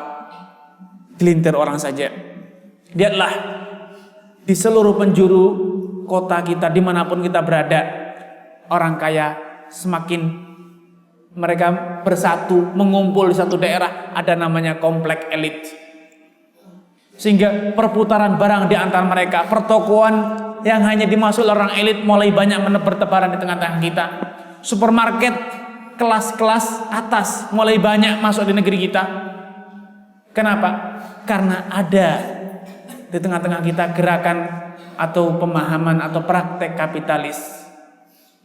gelintir orang saja. Lihatlah di seluruh penjuru kota kita, dimanapun kita berada, orang kaya semakin mereka bersatu, mengumpul di satu daerah, ada namanya komplek elit. Sehingga perputaran barang di antara mereka, pertokoan yang hanya dimasuki orang elit mulai banyak bertebaran di tengah-tengah kita. Supermarket kelas-kelas atas mulai banyak masuk di negeri kita. Kenapa? Karena ada di tengah-tengah kita gerakan atau pemahaman atau praktek kapitalis.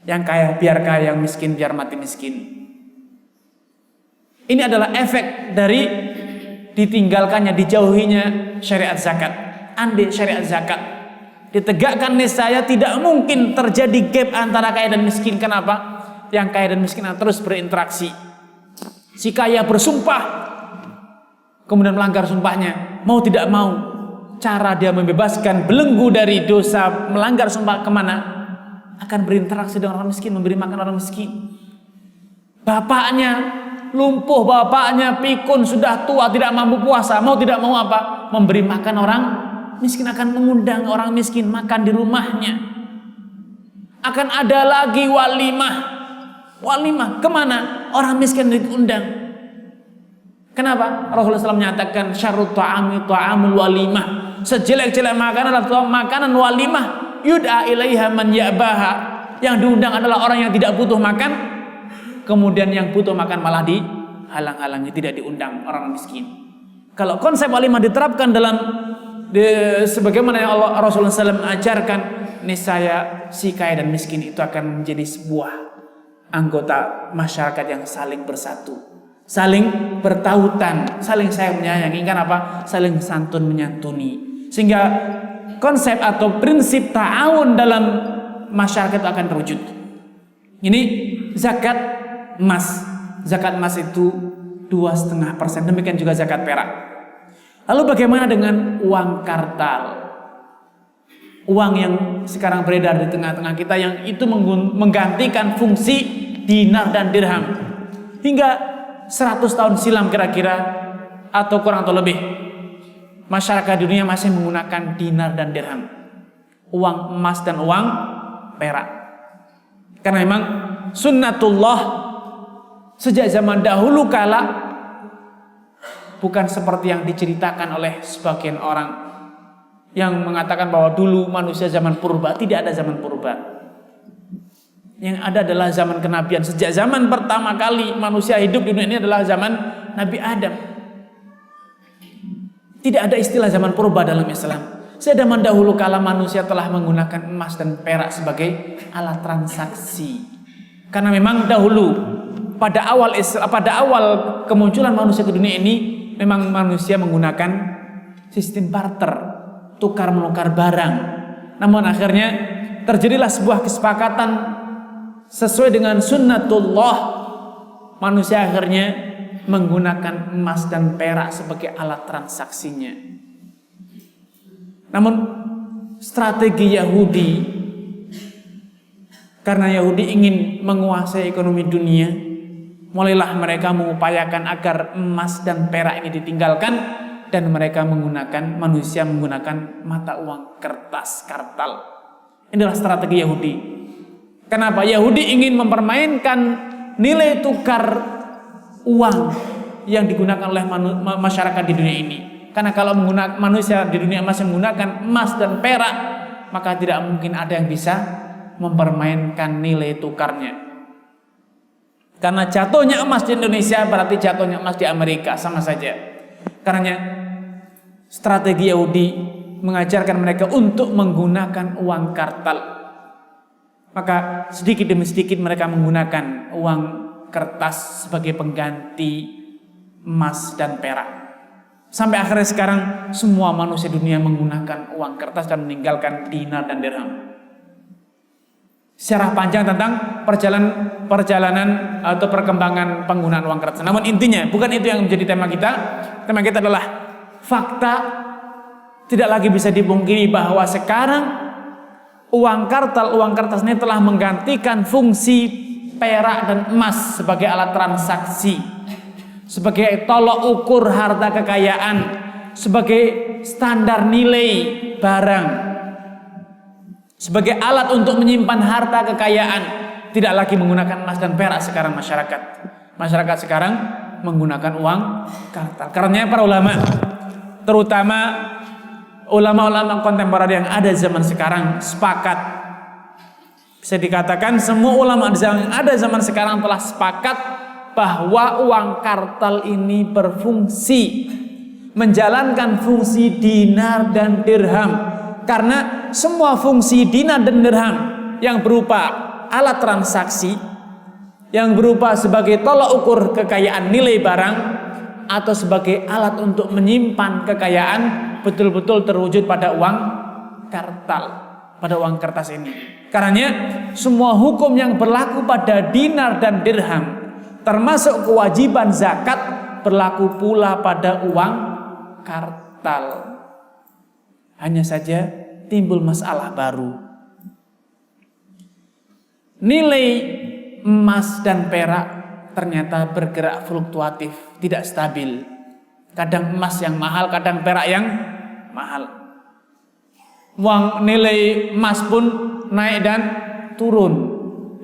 Yang kaya biar kaya, yang miskin biar mati miskin. Ini adalah efek dari ditinggalkannya, dijauhinya syariat zakat. Andai syariat zakat ditegakkan, niscaya tidak mungkin terjadi gap antara kaya dan miskin. Kenapa? Yang kaya dan miskin terus berinteraksi. Si kaya bersumpah, kemudian melanggar sumpahnya, mau tidak mau, cara dia membebaskan belenggu dari dosa melanggar sumpah kemana? Akan berinteraksi dengan orang miskin, memberi makan orang miskin. Bapaknya lumpuh, bapaknya pikun, sudah tua, tidak mampu puasa, mau tidak mau apa? Memberi makan orang miskin, akan mengundang orang miskin makan di rumahnya. Akan ada lagi walimah. Walimah kemana? Orang miskin diundang. Kenapa? Rasulullah SAW menyatakan syarrut ta'ami ta'amul walimah. Sejelek-jelek makanan atau makanan walimah, yud'a ilaiha man ya'baha. Yang diundang adalah orang yang tidak butuh makan, kemudian yang butuh makan malah dihalang-halangi, tidak diundang orang miskin. Kalau konsep walimah diterapkan dalam sebagaimana yang Rasulullah SAW ajarkan, niscaya si kaya dan miskin itu akan menjadi sebuah anggota masyarakat yang saling bersatu, saling bertautan, saling sayang menyayangi. Kan apa? Saling santun menyantuni. Sehingga konsep atau prinsip ta'awun dalam masyarakat akan terwujud. Ini zakat emas. Zakat emas itu 2,5%. Demikian juga zakat perak. Lalu bagaimana dengan uang kartal? Uang yang sekarang beredar di tengah-tengah kita yang itu menggantikan fungsi dinar dan dirham. Hingga 100 tahun silam kira-kira atau kurang atau lebih, masyarakat dunia masih menggunakan dinar dan dirham, uang emas dan uang perak. Karena memang sunnatullah sejak zaman dahulu kala bukan seperti yang diceritakan oleh sebagian orang yang mengatakan bahwa dulu manusia zaman purba. Tidak ada zaman purba. Yang ada adalah zaman kenabian. Sejak zaman pertama kali manusia hidup di dunia ini adalah zaman Nabi Adam. Tidak ada istilah zaman purba dalam Islam. Zaman dahulu kala manusia telah menggunakan emas dan perak sebagai alat transaksi. Karena memang dahulu pada awal kemunculan manusia ke dunia ini, memang manusia menggunakan sistem barter, tukar menukar barang. Namun akhirnya terjadilah sebuah kesepakatan sesuai dengan sunnatullah, manusia akhirnya menggunakan emas dan perak sebagai alat transaksinya. Namun strategi Yahudi, karena Yahudi ingin menguasai ekonomi dunia, mulailah mereka mengupayakan agar emas dan perak ini ditinggalkan, dan mereka manusia menggunakan mata uang kertas, kartal. Inilah strategi Yahudi. Kenapa? Yahudi ingin mempermainkan nilai tukar uang yang digunakan oleh masyarakat di dunia ini. Karena kalau manusia di dunia masih menggunakan emas dan perak, maka tidak mungkin ada yang bisa mempermainkan nilai tukarnya. Karena jatuhnya emas di Indonesia berarti jatuhnya emas di Amerika, sama saja. Karena strategi Yahudi mengajarkan mereka untuk menggunakan uang kartal. Maka sedikit demi sedikit mereka menggunakan uang kertas sebagai pengganti emas dan perak. Sampai akhirnya sekarang semua manusia dunia menggunakan uang kertas dan meninggalkan dinar dan dirham. Secara panjang tentang perjalanan atau perkembangan penggunaan uang kertas. Namun intinya bukan itu yang menjadi tema kita. Tema kita adalah fakta. Tidak lagi bisa dipungkiri bahwa sekarang uang kertas ini telah menggantikan fungsi perak dan emas sebagai alat transaksi, sebagai tolok ukur harta kekayaan, sebagai standar nilai barang, sebagai alat untuk menyimpan harta kekayaan. Tidak lagi menggunakan emas dan perak sekarang masyarakat sekarang menggunakan uang kartal. Karena para ulama, terutama ulama-ulama kontemporer yang ada zaman sekarang, sepakat, bisa dikatakan semua ulama yang ada zaman sekarang telah sepakat bahwa uang kartal ini berfungsi menjalankan fungsi dinar dan dirham. Karena semua fungsi dinar dan dirham yang berupa alat transaksi, yang berupa sebagai tolak ukur kekayaan nilai barang, atau sebagai alat untuk menyimpan kekayaan, betul-betul terwujud pada uang kartal, pada uang kertas ini. Karena semua hukum yang berlaku pada dinar dan dirham, termasuk kewajiban zakat, berlaku pula pada uang kartal. Hanya saja timbul masalah baru. Nilai emas dan perak ternyata bergerak fluktuatif, tidak stabil. Kadang emas yang mahal, kadang perak yang mahal. Uang nilai emas pun naik dan turun,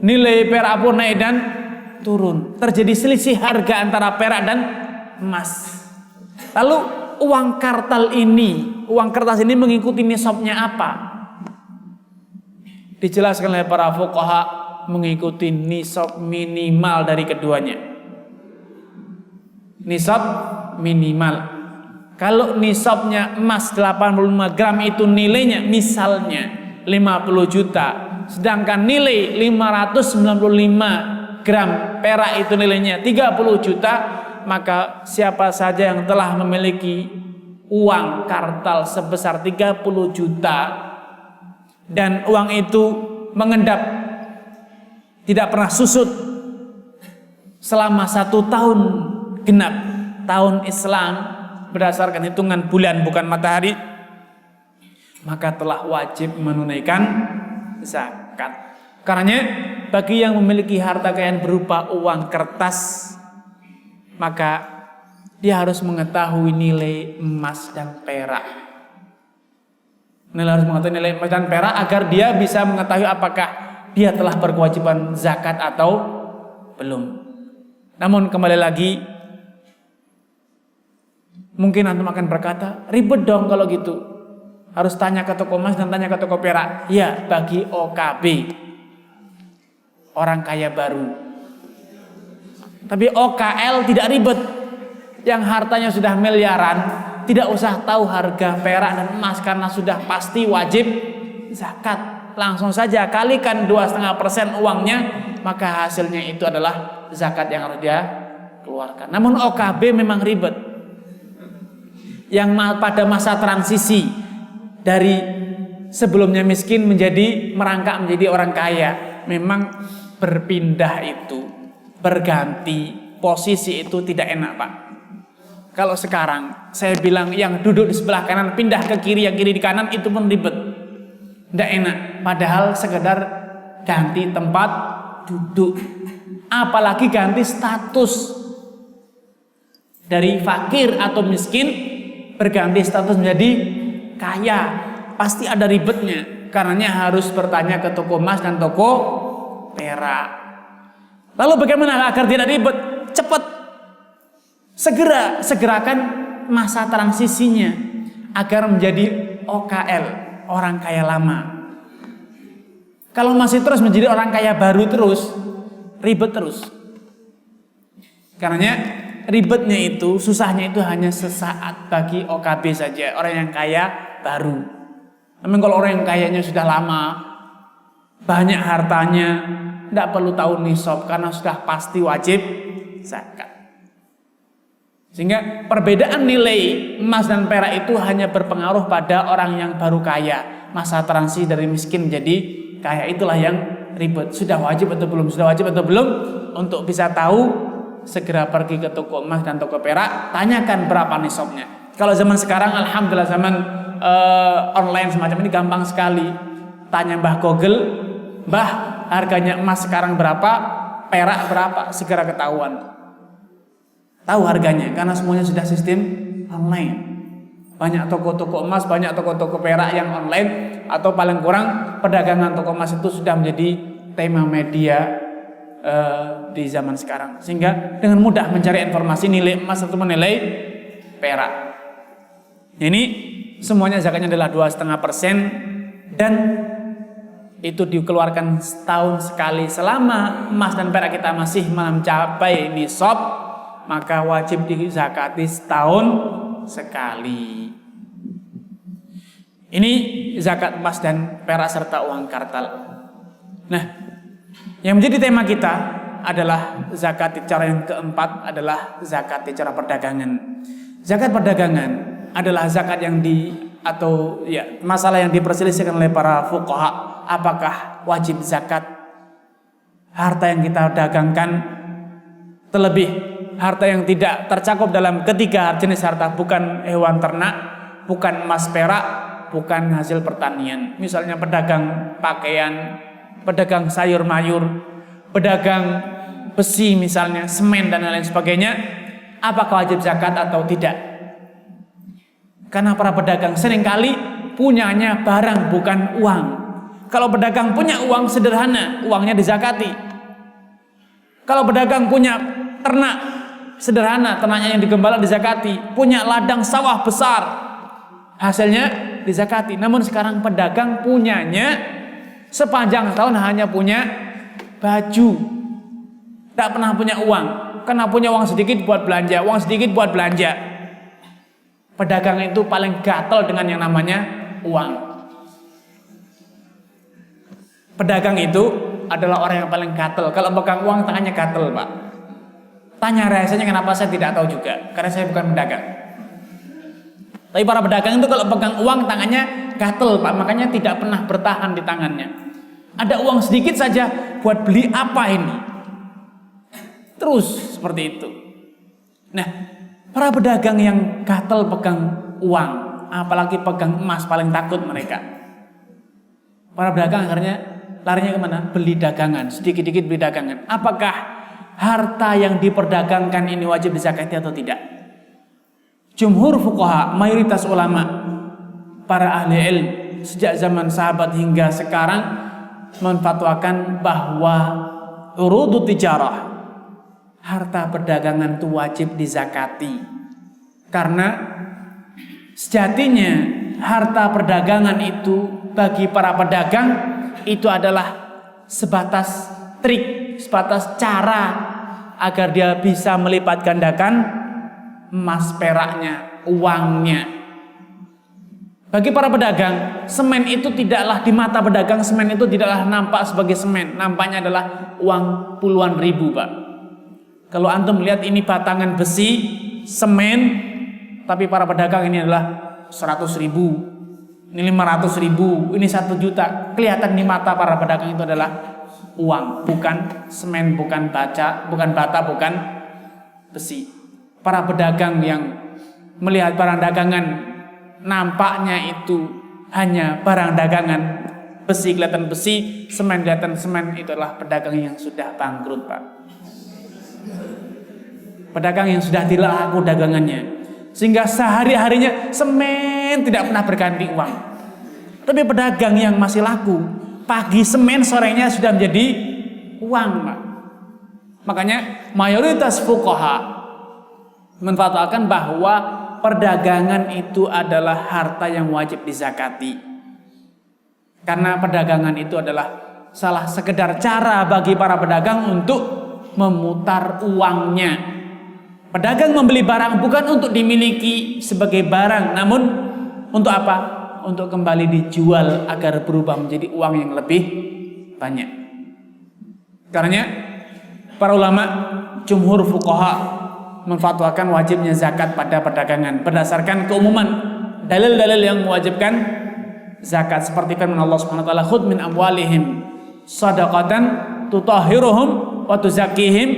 nilai perak pun naik dan turun. Terjadi selisih harga antara perak dan emas. Lalu uang kartal ini, uang kertas ini mengikuti nisabnya apa? Dijelaskan oleh para fuqaha, mengikuti nisab minimal dari keduanya. Nisab minimal. Kalau nisabnya emas 85 gram itu nilainya misalnya 50 juta, sedangkan nilai 595 gram perak itu nilainya 30 juta, maka siapa saja yang telah memiliki uang kartal sebesar 30 juta dan uang itu mengendap tidak pernah susut selama 1 tahun genap tahun Islam berdasarkan hitungan bulan bukan matahari, maka telah wajib menunaikan zakat. Karenanya bagi yang memiliki harta kekayaan berupa uang kertas, maka dia harus mengetahui nilai emas dan perak. Harus mengetahui nilai emas dan perak agar dia bisa mengetahui apakah dia telah berkewajiban zakat atau belum. Namun kembali lagi, mungkin antum akan berkata, ribet dong kalau gitu. Harus tanya ke toko emas dan tanya ke toko perak. Ya, bagi OKB, orang kaya baru. Tapi OKL tidak ribet. Yang hartanya sudah miliaran, tidak usah tahu harga perak dan emas karena sudah pasti wajib zakat. Langsung saja kalikan 2,5% uangnya, maka hasilnya itu adalah zakat yang harus dia keluarkan. Namun OKB memang ribet. Yang pada masa transisi dari sebelumnya miskin menjadi merangkak menjadi orang kaya, memang berpindah itu, berganti posisi itu tidak enak, Pak. Kalau sekarang saya bilang yang duduk di sebelah kanan pindah ke kiri, yang kiri di kanan, itu pun ribet, tidak enak. Padahal sekedar ganti tempat duduk, apalagi ganti status dari fakir atau miskin berganti status menjadi kaya, pasti ada ribetnya. Karenanya harus bertanya ke toko emas dan toko perak. Lalu bagaimana agar tidak ribet? Cepat, segerakan masa transisinya agar menjadi OKL, orang kaya lama. Kalau masih terus menjadi orang kaya baru terus, ribet terus. Karenanya ribetnya itu, susahnya itu hanya sesaat bagi OKB saja, orang yang kaya baru. Namun kalau orang yang kayanya sudah lama, banyak hartanya, tidak perlu tahu nisab karena sudah pasti wajib zakat. Sehingga perbedaan nilai emas dan perak itu hanya berpengaruh pada orang yang baru kaya. Masa transisi dari miskin menjadi kaya itulah yang ribet. Sudah wajib atau belum? Sudah wajib atau belum? Untuk bisa tahu, segera pergi ke toko emas dan toko perak, tanyakan berapa nisabnya. Kalau zaman sekarang, alhamdulillah, zaman online semacam ini gampang sekali. Tanya Mbah Google, Mbah, harganya emas sekarang berapa, perak berapa, segera ketahuan. Tahu harganya karena semuanya sudah sistem online. Banyak toko-toko emas, banyak toko-toko perak yang online, atau paling kurang perdagangan toko emas itu sudah menjadi tema media di zaman sekarang, sehingga dengan mudah mencari informasi nilai emas atau nilai perak. Ini semuanya zakatnya adalah 2,5% dan itu dikeluarkan setahun sekali. Selama emas dan perak kita masih mencapai nisab, maka wajib dizakati setahun sekali. Ini zakat emas dan perak serta uang kartal. Nah, yang menjadi tema kita adalah zakat cara yang keempat adalah zakat cara perdagangan. Zakat perdagangan adalah zakat yang masalah yang diperselisihkan oleh para fuqaha. Apakah wajib zakat harta yang kita dagangkan, terlebih harta yang tidak tercakup dalam ketiga jenis harta, bukan hewan ternak, bukan emas perak, bukan hasil pertanian. Misalnya pedagang pakaian, pedagang sayur mayur, pedagang besi misalnya, semen dan lain sebagainya, apakah wajib zakat atau tidak? Karena para pedagang seringkali punyanya barang bukan uang. Kalau pedagang punya uang sederhana, uangnya dizakati. Kalau pedagang punya ternak sederhana, ternaknya yang digembala dizakati. Punya ladang sawah besar, hasilnya dizakati. Namun sekarang pedagang punyanya sepanjang tahun hanya punya baju, tidak pernah punya uang. Karena punya uang sedikit buat belanja, uang sedikit buat belanja. Pedagang itu paling gatel dengan yang namanya uang. Pedagang itu adalah orang yang paling gatel. Kalau pegang uang tangannya gatel, Pak. Tanya rahasianya kenapa, saya tidak tahu juga, karena saya bukan pedagang. Tapi para pedagang itu kalau pegang uang tangannya gatel, Pak, makanya tidak pernah bertahan di tangannya. Ada uang sedikit saja buat beli apa ini? Terus seperti itu. Nah, para pedagang yang gatel pegang uang, apalagi pegang emas, paling takut mereka. Para pedagang akhirnya larinya kemana? Beli dagangan, sedikit-sedikit beli dagangan. Apakah harta yang diperdagangkan ini wajib dizakati atau tidak? Jumhur fuqaha, mayoritas ulama, para ahli ilmu sejak zaman sahabat hingga sekarang menfatwakan bahwa urudut tijarah, harta perdagangan itu wajib dizakati. Karena sejatinya harta perdagangan itu bagi para pedagang itu adalah sebatas trik, sebatas cara agar dia bisa melipat gandakan emas peraknya, uangnya. Bagi para pedagang, semen itu tidaklah, di mata pedagang semen itu tidaklah nampak sebagai semen, nampaknya adalah uang puluhan ribu, Pak. Kalau antum lihat ini batangan besi, semen, tapi para pedagang ini adalah 100 ribu, ini 500 ribu, ini 1 juta. Kelihatan di mata para pedagang itu adalah uang, bukan semen, bukan bata, bukan besi. Para pedagang yang melihat barang dagangan nampaknya itu hanya barang dagangan, besi kelihatan besi, semen kelihatan semen, itu adalah pedagang yang sudah bangkrut, Pak. Pedagang yang sudah tidak laku dagangannya, sehingga sehari-harinya semen tidak pernah berganti uang. Tapi pedagang yang masih laku, pagi semen, sorenya sudah menjadi uang, Pak. Makanya mayoritas fuqaha menfatwakan bahwa perdagangan itu adalah harta yang wajib dizakati. Karena perdagangan itu adalah salah sekedar cara bagi para pedagang untuk memutar uangnya. Pedagang membeli barang bukan untuk dimiliki sebagai barang, namun untuk apa? Untuk kembali dijual agar berubah menjadi uang yang lebih banyak. Karena para ulama jumhur fuqaha memfatwakan wajibnya zakat pada perdagangan berdasarkan keumuman dalil-dalil yang mewajibkan zakat, seperti firman Allah Subhanahu wa taala, "Khudh min amwalihim shadaqatan tutahhiruhum wa tuzakkihim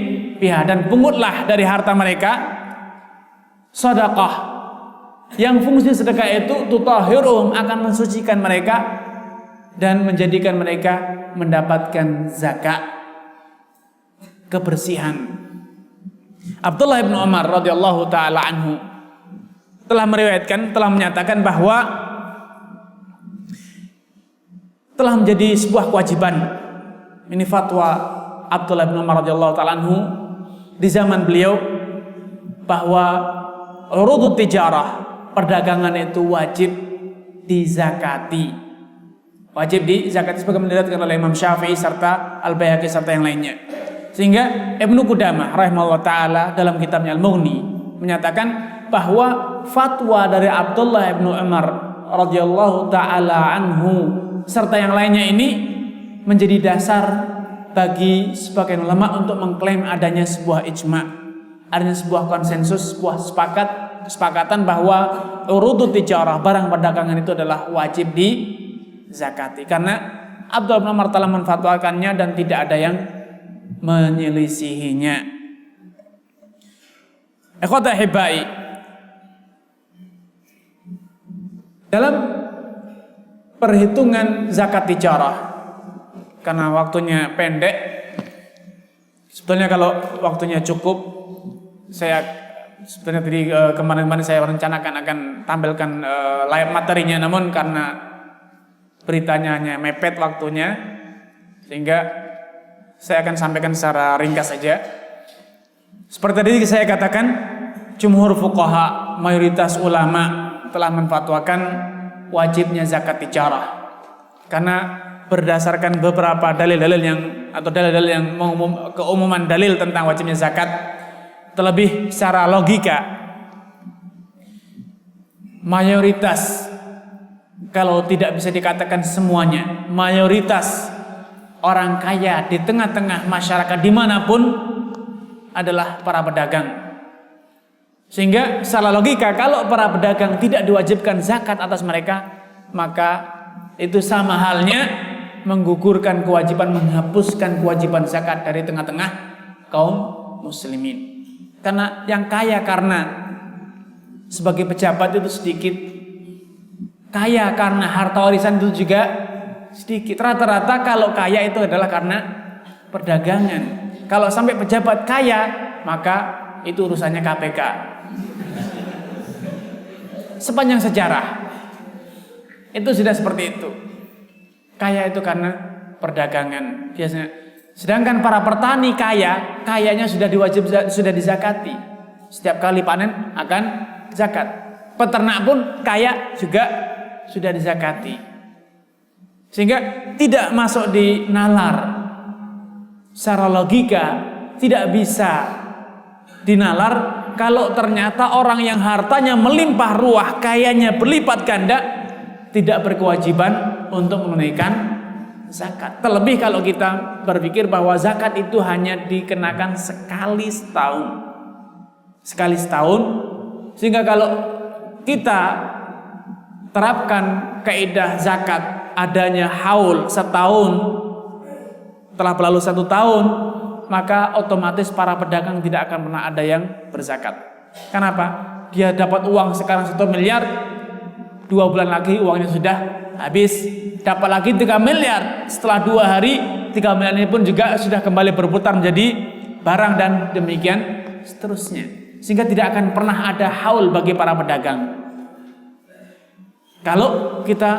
biha," dan pungutlah dari harta mereka sedekah yang fungsi sedekah itu tutahhiruhum, akan mensucikan mereka dan menjadikan mereka mendapatkan zakat, kebersihan. Abdullah bin Umar radhiyallahu taala anhu telah meriwayatkan, telah menyatakan bahwa telah menjadi sebuah kewajiban, ini fatwa Abdullah bin Umar radhiyallahu taala anhu di zaman beliau, bahwa urudut tijarah, perdagangan itu wajib dizakati. Wajib dizakati sebagaimana diriwayatkan oleh Imam Syafi'i serta Al-Baihaqi serta yang lainnya. Sehingga Ibnu Qudamah rahimahullah ta'ala dalam kitabnya Al-Mughni menyatakan bahwa fatwa dari Abdullah bin Umar radhiyallahu ta'ala anhu serta yang lainnya ini menjadi dasar bagi sebagian ulama untuk mengklaim adanya sebuah ijma', adanya sebuah konsensus, sebuah kesepakatan bahwa urudut tijarah, barang perdagangan itu adalah wajib dizakati. Karena Abdullah bin Umar telah menfatwakannya dan tidak ada yang menyelisihinya. Ikhwata hibai, dalam perhitungan zakat tijarah, karena waktunya pendek, sebetulnya kalau waktunya cukup, saya sebetulnya tadi kemarin-kemarin saya rencanakan akan tampilkan live materinya, namun karena beritanya hanya mepet waktunya, sehingga saya akan sampaikan secara ringkas saja. Seperti tadi saya katakan, jumhur fuqaha, mayoritas ulama telah menfatwakan wajibnya zakat tijarah. Karena berdasarkan beberapa dalil-dalil yang keumuman dalil tentang wajibnya zakat, terlebih secara logika. mayoritas, kalau tidak bisa dikatakan semuanya, mayoritas orang kaya di tengah-tengah masyarakat dimanapun adalah para pedagang. Sehingga secara logika, kalau para pedagang tidak diwajibkan zakat atas mereka, maka itu sama halnya menggugurkan kewajiban, menghapuskan kewajiban zakat dari tengah-tengah kaum muslimin. Karena yang kaya karena sebagai pejabat itu sedikit, kaya karena harta warisan itu juga sedikit. Rata-rata kalau kaya itu adalah karena perdagangan. Kalau sampai pejabat kaya, maka itu urusannya KPK. Sepanjang sejarah itu sudah seperti itu. Kaya itu karena perdagangan biasanya. Sedangkan para petani kaya, kayanya sudah dizakati. Setiap kali panen akan zakat. Peternak pun kaya juga sudah dizakati. Sehingga tidak masuk di nalar. Secara logika tidak bisa dinalar kalau ternyata orang yang hartanya melimpah ruah, kayanya berlipat ganda, tidak berkewajiban untuk menunaikan zakat. Terlebih kalau kita berpikir bahwa zakat itu hanya dikenakan sekali setahun. Sekali setahun. Sehingga kalau kita terapkan kaidah zakat adanya haul setahun, telah berlalu 1 tahun, maka otomatis para pedagang tidak akan pernah ada yang berzakat. Kenapa? Dia dapat uang sekarang 1 miliar, 2 bulan lagi uangnya sudah habis. Dapat lagi 3 miliar, setelah 2 hari 3 miliar ini pun juga sudah kembali berputar menjadi barang, dan demikian seterusnya. Sehingga tidak akan pernah ada haul bagi para pedagang. Kalau kita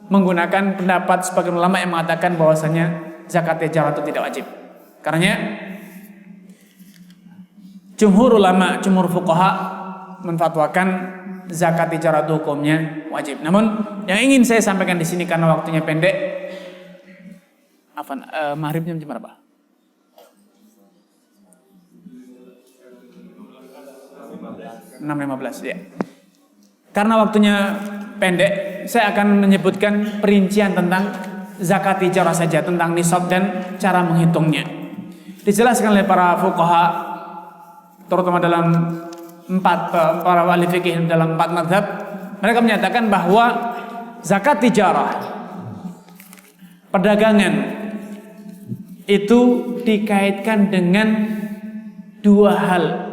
menggunakan pendapat sebagian ulama yang mengatakan bahwasanya zakat tijarah itu tidak wajib. Karena jumhur ulama, jumhur fuqaha menfatwakan zakat tijarah itu hukumnya wajib. Namun yang ingin saya sampaikan di sini karena waktunya pendek, maghribnya jam berapa? 6.15 ya. Karena waktunya pendek, saya akan menyebutkan perincian tentang zakat tijarah saja, tentang nisab dan cara menghitungnya. Dijelaskan oleh para fuqaha, terutama dalam para ahli fikih dalam 4 mazhab, mereka menyatakan bahwa zakat tijarah, perdagangan, itu dikaitkan dengan 2 hal.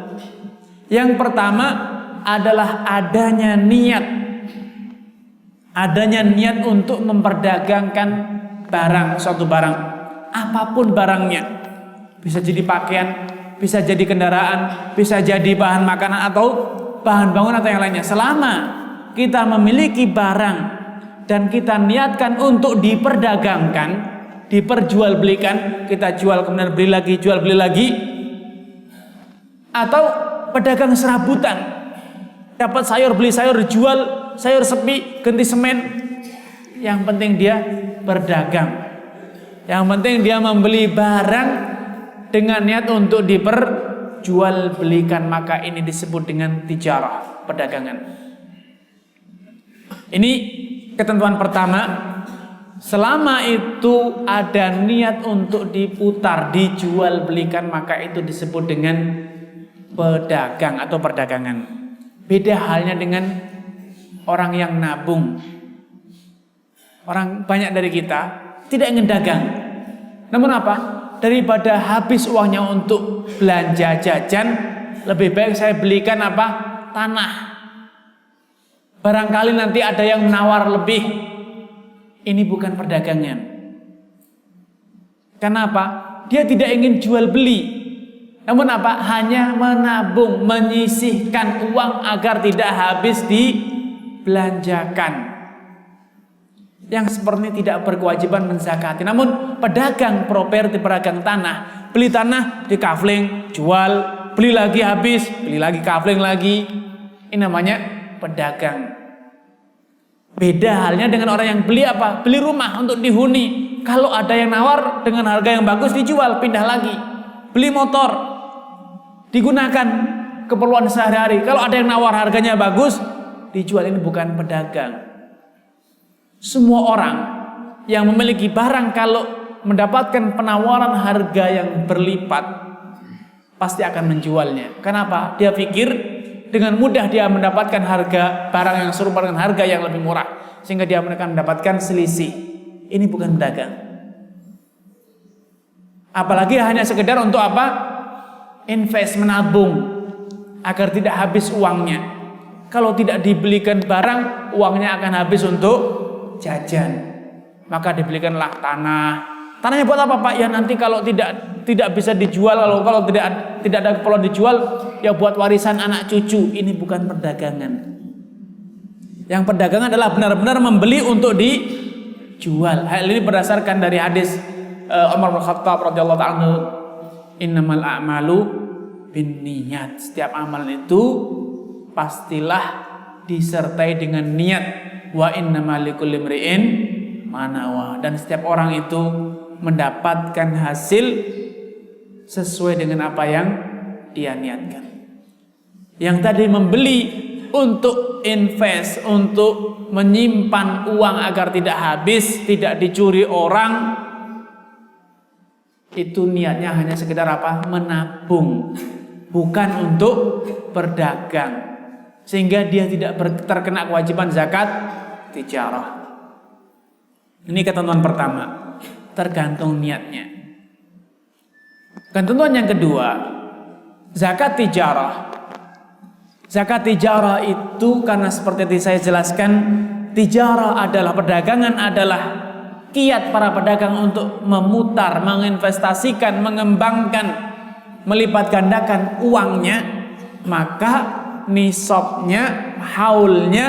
Yang pertama adalah adanya niat untuk memperdagangkan barang, suatu barang, apapun barangnya, bisa jadi pakaian, bisa jadi kendaraan, bisa jadi bahan makanan atau bahan bangunan atau yang lainnya. Selama kita memiliki barang dan kita niatkan untuk diperdagangkan, diperjualbelikan, kita jual kemudian beli lagi, jual beli lagi, atau pedagang serabutan, dapat sayur beli sayur, jual sayur sepi, ganti semen. Yang penting dia berdagang, yang penting dia membeli barang dengan niat untuk diperjualbelikan, maka ini disebut dengan tijarah, perdagangan. Ini ketentuan pertama. Selama itu ada niat untuk diputar, dijual belikan, maka itu disebut dengan pedagang atau perdagangan. Beda halnya dengan orang yang nabung. Orang banyak dari kita tidak ingin dagang. Namun apa? Daripada habis uangnya untuk belanja jajan, lebih baik saya belikan apa? Tanah. Barangkali nanti ada yang menawar lebih. Ini bukan perdagangan. Kenapa? Dia tidak ingin jual beli. Namun apa? Hanya menabung, menyisihkan uang agar tidak habis dibelanjakan. Yang seperti ini tidak berkewajiban menzakati. Namun pedagang properti, pedagang tanah, beli tanah di kafling, jual, beli lagi habis, beli lagi kafling lagi. Ini namanya pedagang. Beda halnya dengan orang yang beli apa? Beli rumah untuk dihuni. Kalau ada yang nawar dengan harga yang bagus dijual, pindah lagi. Beli motor, digunakan keperluan sehari-hari. Kalau ada yang nawar harganya bagus, dijual, ini bukan pedagang. Semua orang yang memiliki barang kalau mendapatkan penawaran harga yang berlipat pasti akan menjualnya. Kenapa? Dia pikir dengan mudah dia mendapatkan harga barang yang serupa dengan harga yang lebih murah, sehingga dia akan mendapatkan selisih. Ini bukan pedagang. Apalagi hanya sekedar untuk apa? Invest, menabung agar tidak habis uangnya. Kalau tidak dibelikan barang, uangnya akan habis untuk jajan. Maka dibelikanlah tanah. Tanahnya buat apa, Pak? Ya nanti kalau tidak bisa dijual, kalau tidak ada peluang dijual, ya buat warisan anak cucu. Ini bukan perdagangan. Yang perdagangan adalah benar-benar membeli untuk dijual. Hal ini berdasarkan dari hadis Umar bin Khattab radhiyallahu ta'ala, innamal a'malu binniyat. Setiap amalan itu pastilah disertai dengan niat. Wa innamal likulli imri'in ma nawa. Dan setiap orang itu mendapatkan hasil sesuai dengan apa yang dia niatkan. Yang tadi membeli untuk invest, untuk menyimpan uang agar tidak habis, tidak dicuri orang, itu niatnya hanya sekedar apa? Menabung, bukan untuk berdagang, sehingga dia tidak terkena kewajiban zakat tijarah. Ini ketentuan pertama, tergantung niatnya. Ketentuan yang kedua, zakat tijarah. Zakat tijarah itu karena seperti yang saya jelaskan, tijarah adalah, perdagangan adalah kiat para pedagang untuk memutar, menginvestasikan, mengembangkan, melipat gandakan uangnya. Maka nisabnya, haulnya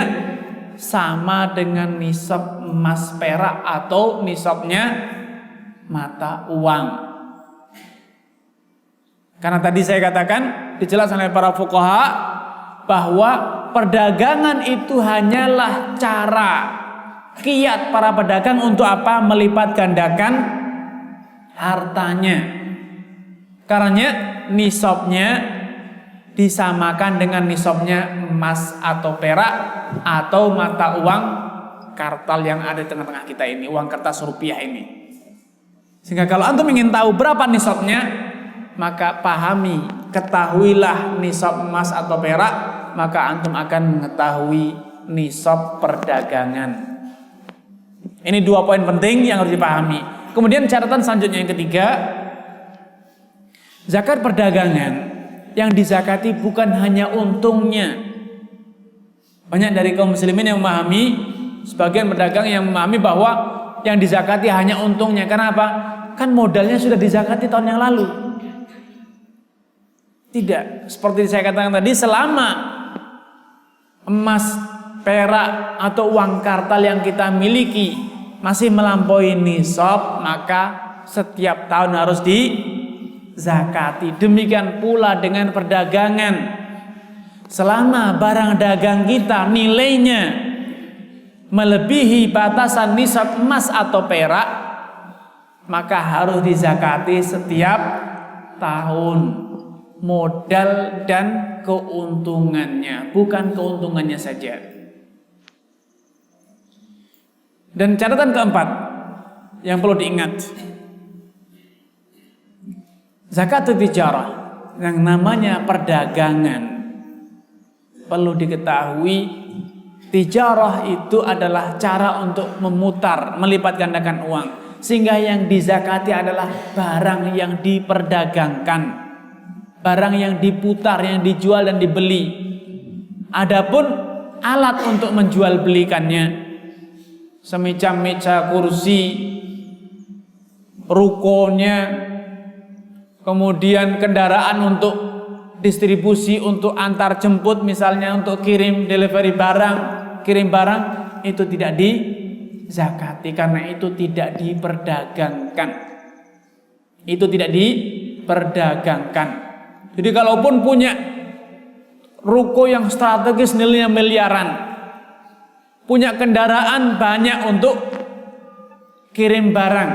sama dengan nisab emas perak atau nisabnya mata uang. Karena tadi saya katakan, dijelaskan oleh para fuqaha bahwa perdagangan itu hanyalah cara, kiat para pedagang untuk apa? Melipat gandakan hartanya. Karena nisabnya disamakan dengan nisabnya emas atau perak atau mata uang kartal yang ada di tengah-tengah kita ini, uang kertas rupiah ini. Sehingga kalau antum ingin tahu berapa nisabnya, maka pahami, ketahuilah nisab emas atau perak, maka antum akan mengetahui nisab perdagangan. Ini dua poin penting yang harus dipahami. Kemudian catatan selanjutnya yang ketiga, zakat perdagangan yang dizakati bukan hanya untungnya. Banyak dari kaum muslimin yang memahami, sebagian pedagang yang memahami bahwa yang dizakati hanya untungnya. Kenapa? Kan modalnya sudah dizakati tahun yang lalu. Tidak, seperti saya katakan tadi, selama emas, perak atau uang kartal yang kita miliki masih melampaui nisab, maka setiap tahun harus dizakati. Demikian pula dengan perdagangan. Selama barang dagang kita nilainya melebihi batasan nisab emas atau perak, maka harus dizakati setiap tahun. Modal dan keuntungannya, bukan keuntungannya saja. Dan catatan keempat yang perlu diingat, zakat tijarah yang namanya perdagangan, perlu diketahui tijarah itu adalah cara untuk memutar, melipat gandakan uang, sehingga yang dizakati adalah barang yang diperdagangkan, barang yang diputar, yang dijual dan dibeli. Adapun alat untuk menjual belikannya, semacam meja, kursi, rukonya, kemudian kendaraan untuk distribusi, untuk antar jemput, misalnya untuk kirim delivery barang, kirim barang, itu tidak dizakati karena itu tidak diperdagangkan. Itu tidak diperdagangkan. Jadi kalaupun punya ruko yang strategis nilainya miliaran, punya kendaraan banyak untuk kirim barang,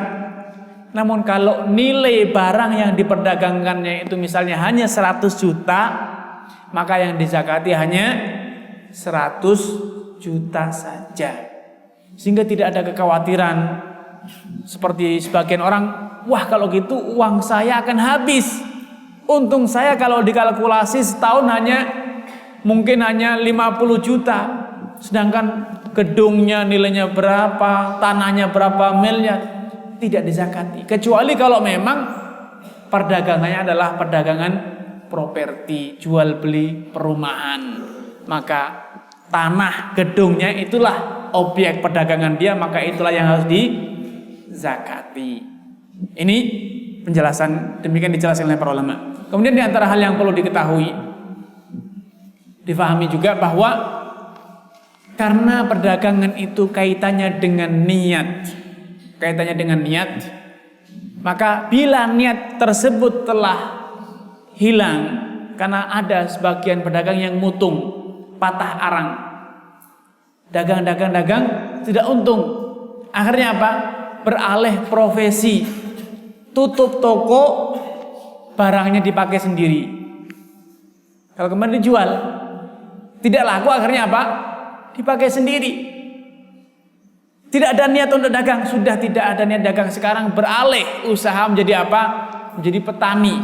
namun kalau nilai barang yang diperdagangkannya itu misalnya hanya 100 juta, maka yang dizakati hanya 10 100 juta saja. Sehingga tidak ada kekhawatiran seperti sebagian orang, wah kalau gitu uang saya akan habis. Untung saya kalau dikalkulasi setahun mungkin hanya 50 juta. Sedangkan gedungnya nilainya berapa, tanahnya berapa miliar, tidak dizakati. Kecuali kalau memang perdagangannya adalah perdagangan properti, jual beli perumahan. Maka tanah gedungnya itulah objek perdagangan dia, maka itulah yang harus dizakati. Ini penjelasan, demikian dijelaskan oleh para ulama. Kemudian di antara hal yang perlu diketahui, difahami juga bahwa karena perdagangan itu kaitannya dengan niat, maka bila niat tersebut telah hilang karena ada sebagian pedagang yang mutung, patah arang, dagang tidak untung, akhirnya apa? Beralih profesi, tutup toko, barangnya dipakai sendiri. Kalau kemarin dijual, tidak laku, akhirnya apa? Dipakai sendiri. Tidak ada niat untuk dagang, sudah tidak ada niat dagang, sekarang beralih usaha menjadi apa? Menjadi petani.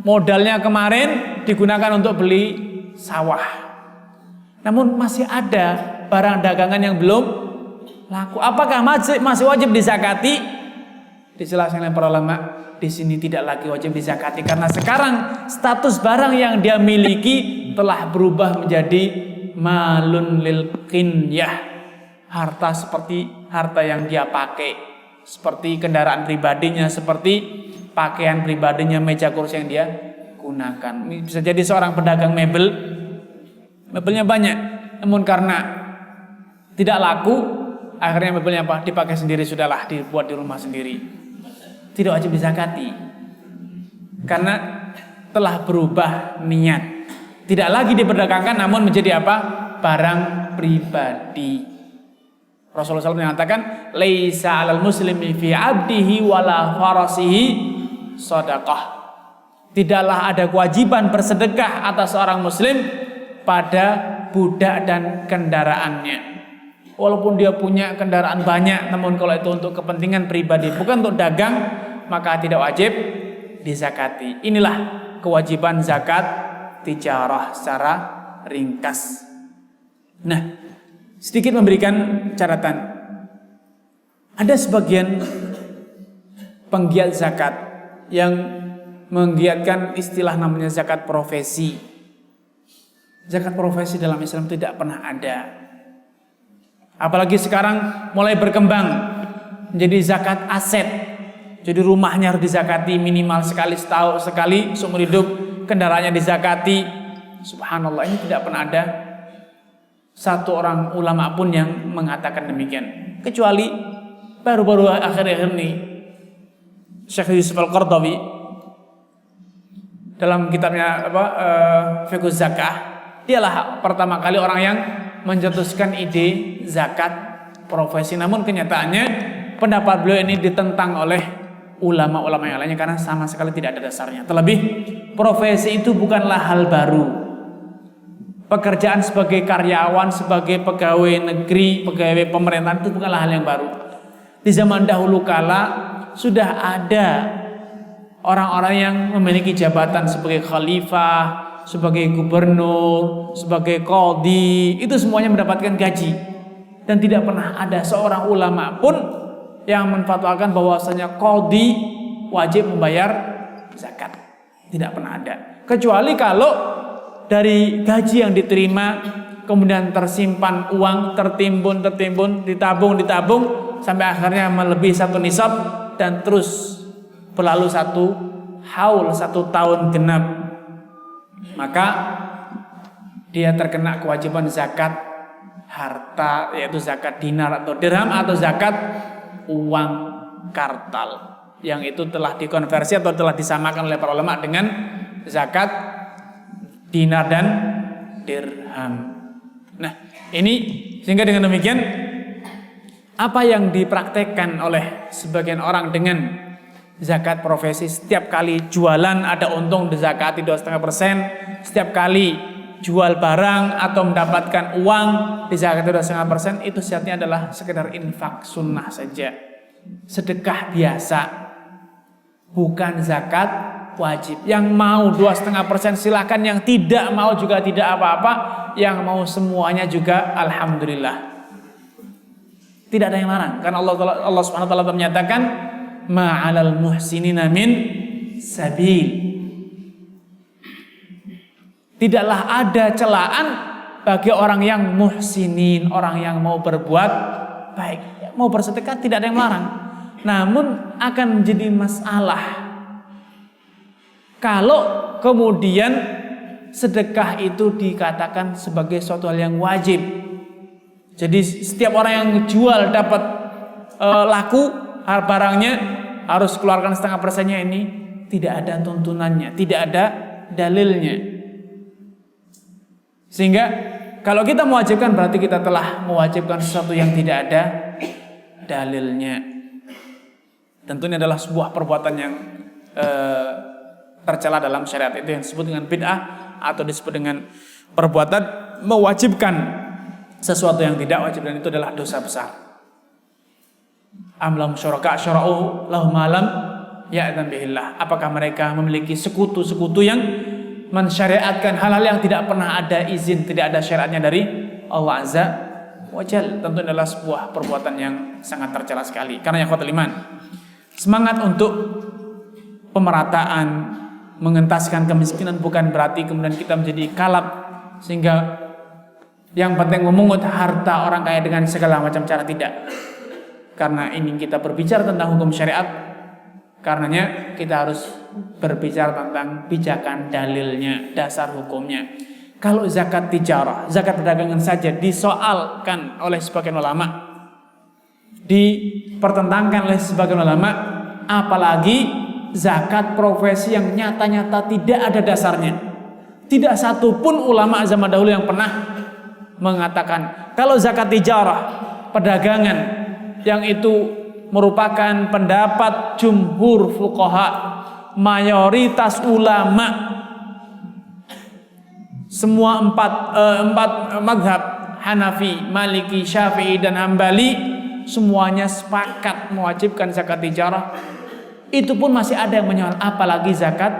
Modalnya kemarin digunakan untuk beli sawah. Namun masih ada barang dagangan yang belum laku. Apakah masih wajib dizakati? Dijelaskan oleh para ulama, di sini tidak lagi wajib dizakati karena sekarang status barang yang dia miliki telah berubah menjadi malun lil qinyah, harta seperti harta yang dia pakai, seperti kendaraan pribadinya, seperti pakaian pribadinya, meja kursi yang dia gunakan. Bisa jadi seorang pedagang mebelnya banyak, namun karena tidak laku, akhirnya mebelnya apa? Dipakai sendiri, sudahlah, dibuat di rumah sendiri. Tidak wajib dizakati karena telah berubah niat. Tidak lagi diperdagangkan, namun menjadi apa? Barang pribadi. Rasulullah SAW mengatakan, "Laisa 'alal muslimi fi 'abdihi wala farasihi shadaqah." Tidaklah ada kewajiban bersedekah atas seorang muslim pada budak dan kendaraannya. Walaupun dia punya kendaraan banyak, namun kalau itu untuk kepentingan pribadi, bukan untuk dagang, maka tidak wajib dizakati. Inilah kewajiban zakat tijarah secara ringkas. Nah, sedikit memberikan catatan. Ada sebagian penggiat zakat yang menggiatkan istilah namanya zakat profesi. Zakat profesi dalam Islam tidak pernah ada. Apalagi sekarang mulai berkembang menjadi zakat aset. Jadi rumahnya harus dizakati minimal setahun sekali seumur hidup. Kendaraannya dizakati. Subhanallah, ini tidak pernah ada satu orang ulama pun yang mengatakan demikian, kecuali baru-baru akhir-akhir ini Syekh Yusuf Al-Qardawi dalam kitabnya Fiqh Zakah, dialah pertama kali orang yang mencetuskan ide zakat profesi. Namun kenyataannya pendapat beliau ini ditentang oleh ulama-ulama yang lainnya karena sama sekali tidak ada dasarnya. Terlebih profesi itu bukanlah hal baru. Pekerjaan sebagai karyawan, sebagai pegawai negeri, pegawai pemerintahan itu bukanlah hal yang baru. Di zaman dahulu kala sudah ada orang-orang yang memiliki jabatan sebagai khalifah, sebagai gubernur, sebagai qadhi, itu semuanya mendapatkan gaji. Dan tidak pernah ada seorang ulama pun yang menfatwakan bahwasanya qadhi wajib membayar zakat. Tidak pernah ada. Kecuali kalau dari gaji yang diterima kemudian tersimpan uang, tertimbun, ditabung sampai akhirnya melebihi satu nisab dan terus berlalu satu haul, 1 tahun genap, maka dia terkena kewajiban zakat harta, yaitu zakat dinar atau dirham atau zakat uang kartal, yang itu telah dikonversi atau telah disamakan oleh para ulama dengan zakat dinar dan dirham. Nah, ini sehingga dengan demikian apa yang dipraktekkan oleh sebagian orang dengan zakat profesi, setiap kali jualan ada untung dizakati 2,5%, setiap kali jual barang atau mendapatkan uang di zakat 2,5%, itu sifatnya adalah sekedar infak sunnah saja, sedekah biasa, bukan zakat wajib. Yang mau 2,5% silakan, yang tidak mau juga tidak apa-apa, yang mau semuanya juga alhamdulillah. Tidak ada yang larang, karena Allah Subhanahu wa taala menyatakan ma'alal muhsinina min sabil. Tidaklah ada celaan bagi orang yang muhsinin, orang yang mau berbuat baik, mau bersedekah, tidak ada yang melarang. Namun akan menjadi masalah kalau kemudian sedekah itu dikatakan sebagai suatu hal yang wajib. Jadi setiap orang yang jual dapat laku barangnya harus keluarkan 0,5%-nya, ini tidak ada tuntunannya, tidak ada dalilnya. Sehingga kalau kita mewajibkan berarti kita telah mewajibkan sesuatu yang tidak ada dalilnya. Tentu ini adalah sebuah perbuatan yang tercela dalam syariat, itu yang disebut dengan bid'ah atau disebut dengan perbuatan mewajibkan sesuatu yang tidak wajib, dan itu adalah dosa besar. Am lahum syuraka syara'u lahum ma lam ya'zan bihillah. Apakah mereka memiliki sekutu-sekutu yang mensyariatkan hal-hal yang tidak pernah ada izin, tidak ada syariatnya dari Allah Azza wa Jalla? Tentu adalah sebuah perbuatan yang sangat tercela sekali. Karena yang ikhwatul iman, semangat untuk pemerataan, mengentaskan kemiskinan bukan berarti kemudian kita menjadi kalap sehingga yang penting memungut harta orang kaya dengan segala macam cara, tidak. Karena ini kita berbicara tentang hukum syariat, karenanya kita harus berbicara tentang pijakan dalilnya, dasar hukumnya. Kalau zakat tijarah, zakat perdagangan saja disoalkan oleh sebagian ulama, dipertentangkan oleh sebagian ulama, apalagi zakat profesi yang nyata-nyata tidak ada dasarnya. Tidak satu pun ulama zaman dahulu yang pernah mengatakan kalau zakat tijarah, perdagangan, yang itu merupakan pendapat jumhur fuqaha, mayoritas ulama, semua empat madhab, Hanafi, Maliki, Syafi'i dan Hambali, semuanya sepakat mewajibkan zakat tijarah. Itu pun masih ada yang menyoal, apalagi zakat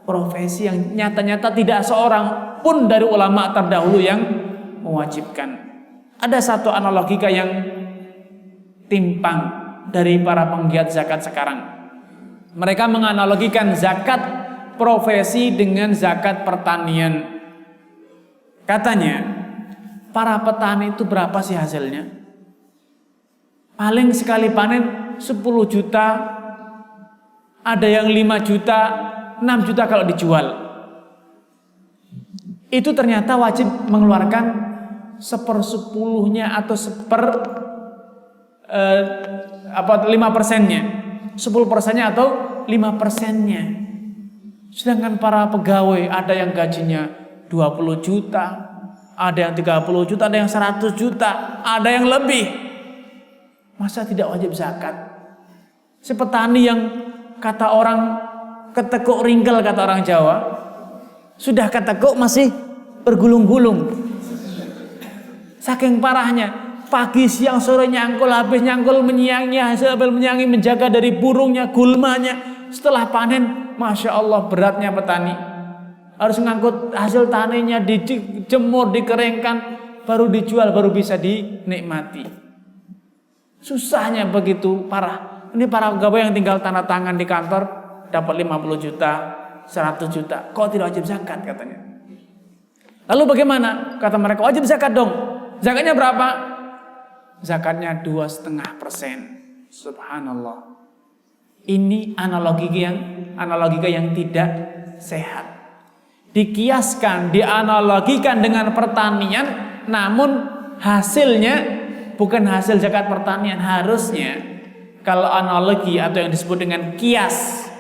profesi yang nyata-nyata tidak seorang pun dari ulama terdahulu yang mewajibkan. Ada satu analogika yang timpang dari para penggiat zakat sekarang. Mereka menganalogikan zakat profesi dengan zakat pertanian. Katanya, para petani itu berapa sih hasilnya? Paling sekali panen 10 juta, ada yang 5 juta, 6 juta kalau dijual. Itu ternyata wajib mengeluarkan 1/10-nya atau 5%-nya, 10%-nya atau 5%-nya. Sedangkan para pegawai ada yang gajinya 20 juta, ada yang 30 juta, ada yang 100 juta, ada yang lebih. Masa tidak wajib zakat? Si petani yang kata orang ketekuk ringkel, kata orang Jawa, sudah ketekuk masih bergulung-gulung. Saking parahnya, pagi siang sore nyangkul, habis nyangkul menyiangi, hasil menyiangi, menjaga dari burungnya, gulmanya. Setelah panen, Masya Allah beratnya petani. Harus ngangkut hasil taninya, dijemur, dikeringkan, baru dijual, baru bisa dinikmati. Susahnya begitu parah. Ini para pegawai yang tinggal tanda tangan di kantor, dapat 50 juta, 100 juta. Kok tidak wajib zakat katanya? Lalu bagaimana? Kata mereka, wajib zakat dong. Zakatnya berapa? Zakatnya 2,5%. Subhanallah. Ini analogika yang tidak sehat. Dikiaskan, dianalogikan dengan pertanian, namun hasilnya bukan hasil zakat pertanian. Harusnya kalau analogi atau yang disebut dengan kias,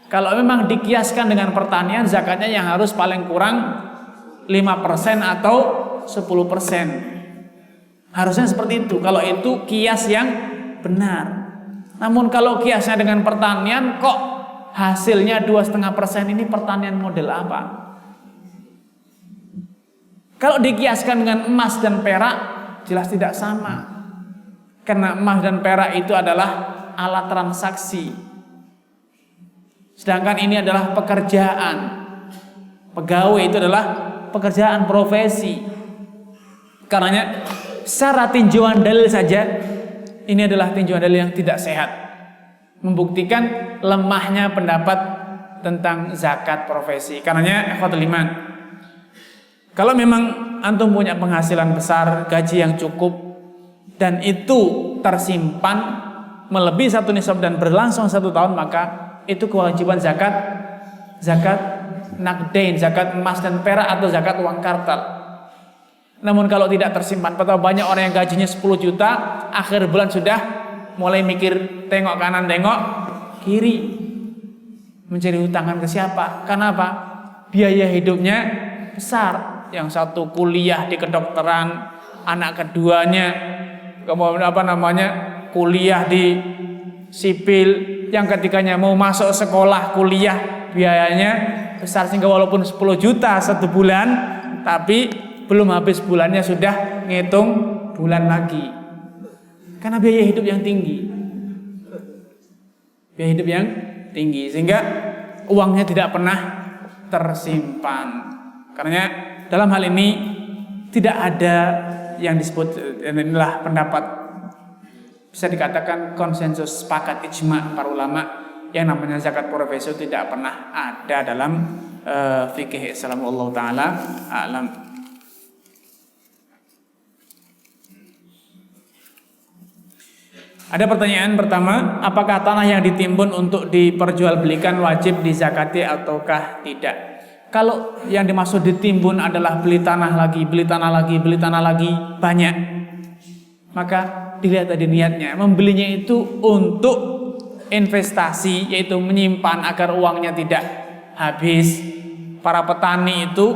kalau memang dikiaskan dengan pertanian, zakatnya yang harus paling kurang 5% atau 10%. Harusnya seperti itu. Kalau itu kias yang benar. Namun kalau kiasnya dengan pertanian, kok hasilnya 2,5%? Ini pertanian model apa? Kalau dikiaskan dengan emas dan perak, jelas tidak sama. Karena emas dan perak itu adalah alat transaksi. Sedangkan ini adalah pekerjaan. Pegawai itu adalah pekerjaan profesi. Karenanya secara tinjauan dalil saja, ini adalah tinjauan dalil yang tidak sehat, membuktikan lemahnya pendapat tentang zakat profesi. Karenanya ikhwatul iman, kalau memang antum punya penghasilan besar, gaji yang cukup, dan itu tersimpan melebihi 1 nisab dan berlangsung 1 tahun, maka itu kewajiban zakat nakdain, zakat emas dan perak atau zakat uang kartal. Namun kalau tidak tersimpan, betapa banyak orang yang gajinya 10 juta, akhir bulan sudah mulai mikir tengok kanan tengok kiri, mencari hutangan ke siapa? Karena apa? Biaya hidupnya besar. Yang satu kuliah di kedokteran, anak keduanya kuliah di sipil, yang ketiganya mau masuk sekolah kuliah, biayanya besar, sehingga walaupun 10 juta 1 bulan, tapi belum habis bulannya sudah ngitung bulan lagi. Karena biaya hidup yang tinggi. Biaya hidup yang tinggi, sehingga uangnya tidak pernah tersimpan. Karena dalam hal ini tidak ada yang disebut, inilah pendapat bisa dikatakan konsensus, sepakat, ijma para ulama, yang namanya zakat profesi tidak pernah ada dalam fikih Islam. Allah taala alam. Ada pertanyaan pertama, apakah tanah yang ditimbun untuk diperjualbelikan wajib dizakati ataukah tidak? Kalau yang dimaksud ditimbun adalah beli tanah lagi banyak, maka dilihat tadi niatnya. Membelinya itu untuk investasi, yaitu menyimpan agar uangnya tidak habis. Para petani itu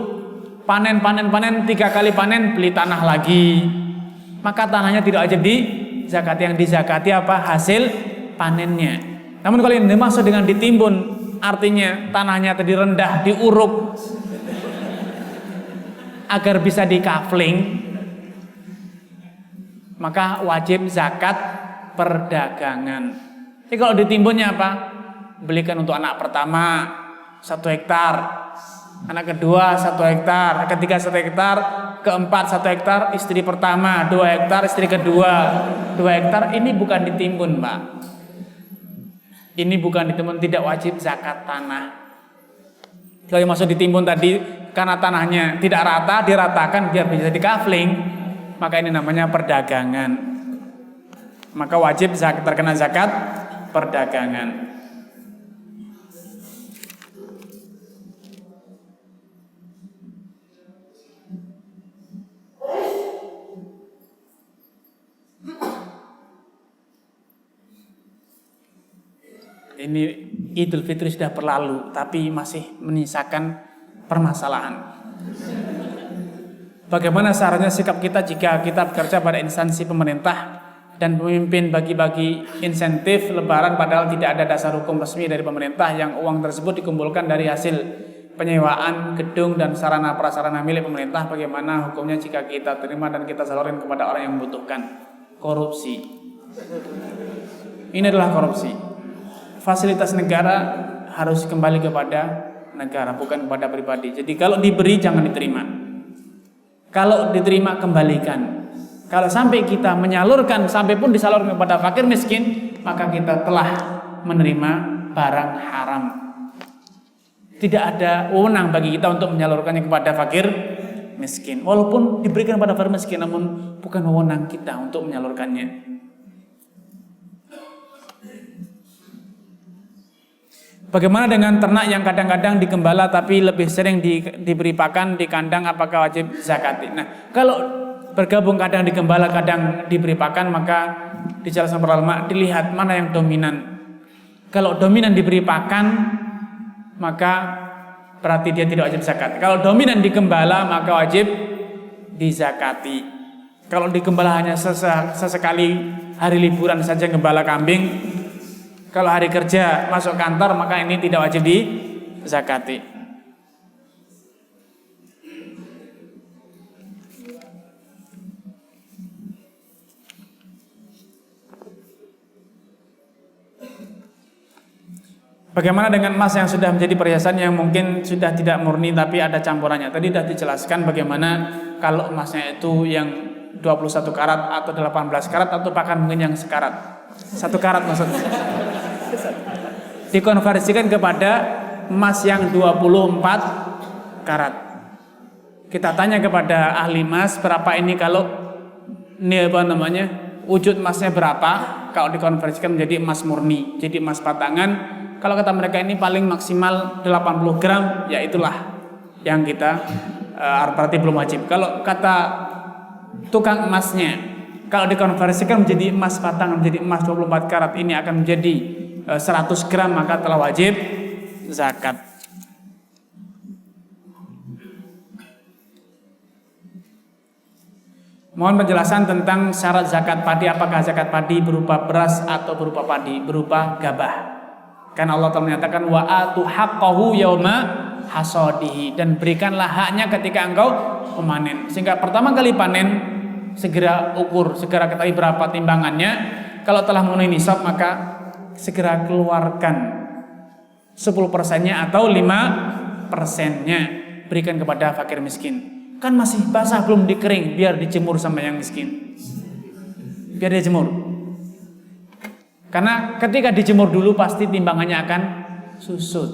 panen 3 kali panen, beli tanah lagi, maka tanahnya tidak wajib dizakati. Yang dizakati apa? Hasil panennya. Namun kalau yang dimaksud dengan ditimbun, artinya tanahnya tadi rendah, diuruk agar bisa dikafling, maka wajib zakat perdagangan. Jadi kalau ditimbunnya apa? Belikan untuk anak pertama 1 hektar, anak kedua 1 hektar, ketiga 1 hektar, keempat 1 hektar, istri pertama 2 hektar, istri kedua 2 hektar. Ini bukan ditimbun, Pak. Ini bukan ditimbun, tidak wajib zakat tanah. Kalau maksud ditimbun tadi karena tanahnya tidak rata, diratakan biar bisa dikafling, maka ini namanya perdagangan. Maka wajib zakat, terkena zakat perdagangan. Ini Idul Fitri sudah berlalu, tapi masih menyisakan permasalahan. Bagaimana seharusnya sikap kita jika kita bekerja pada instansi pemerintah dan pemimpin bagi-bagi insentif lebaran padahal tidak ada dasar hukum resmi dari pemerintah, yang uang tersebut dikumpulkan dari hasil penyewaan gedung dan sarana prasarana milik pemerintah? Bagaimana hukumnya jika kita terima dan kita salurin kepada orang yang membutuhkan? Korupsi. Ini adalah korupsi. Fasilitas negara harus kembali kepada negara, bukan kepada pribadi. Jadi kalau diberi jangan diterima. Kalau diterima kembalikan. Kalau sampai kita menyalurkan, sampai pun disalurkan kepada fakir miskin, maka kita telah menerima barang haram. Tidak ada wewenang bagi kita untuk menyalurkannya kepada fakir miskin. Walaupun diberikan kepada fakir miskin, namun bukan wewenang kita untuk menyalurkannya. Bagaimana dengan ternak yang kadang-kadang digembala tapi lebih sering diberi pakan di kandang, apakah wajib zakati? Nah, kalau bergabung kadang digembala kadang diberi pakan, maka dijelaskan para ulama dilihat mana yang dominan. Kalau dominan diberi pakan, maka berarti dia tidak wajib zakat. Kalau dominan digembala, maka wajib dizakati. Kalau digembala hanya sesekali hari liburan saja gembala kambing, kalau hari kerja masuk kantor, maka ini tidak wajib dizakati. Bagaimana dengan emas yang sudah menjadi perhiasan yang mungkin sudah tidak murni tapi ada campurannya? Tadi sudah dijelaskan bagaimana kalau emasnya itu yang 21 karat atau 18 karat atau bahkan mungkin yang sekarat. 1 karat maksudnya. Dikonversikan kepada emas yang 24 karat. Kita tanya kepada ahli emas berapa ini kalau ini wujud emasnya berapa kalau dikonversikan menjadi emas murni, jadi emas batangan. Kalau kata mereka ini paling maksimal 80 gram, ya itulah yang kita berarti belum wajib. Kalau kata tukang emasnya, kalau dikonversikan menjadi emas batangan, menjadi emas 24 karat, ini akan menjadi 100 gram, maka telah wajib zakat. Mohon penjelasan tentang syarat zakat padi. Apakah zakat padi berupa beras atau berupa padi? Berupa gabah. Karena Allah telah menyatakan wa atu haqqahu yauma hasadihi, dan berikanlah haknya ketika engkau memanen. Sehingga pertama kali panen segera ukur, segera ketahui berapa timbangannya. Kalau telah memenuhi nisab maka segera keluarkan 10%-nya atau 5%-nya, berikan kepada fakir miskin. Kan masih basah belum dikering, biar dijemur sama yang miskin. Biar dia jemur. Karena ketika dijemur dulu pasti timbangannya akan susut.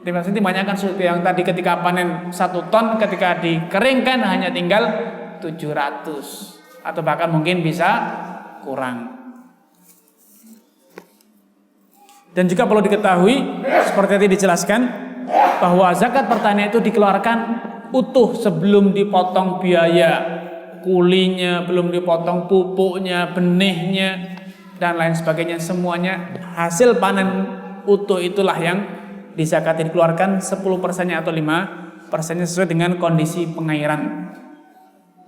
Timbangannya akan susut. Yang tadi ketika panen 1 ton, ketika dikeringkan hanya tinggal 700 atau bahkan mungkin bisa kurang. Dan juga perlu diketahui seperti tadi dijelaskan bahwa zakat pertanian itu dikeluarkan utuh sebelum dipotong biaya kulinya, belum dipotong pupuknya, benihnya dan lain sebagainya. Semuanya hasil panen utuh itulah yang dizakati, dikeluarkan 10%-nya atau 5%-nya sesuai dengan kondisi pengairan.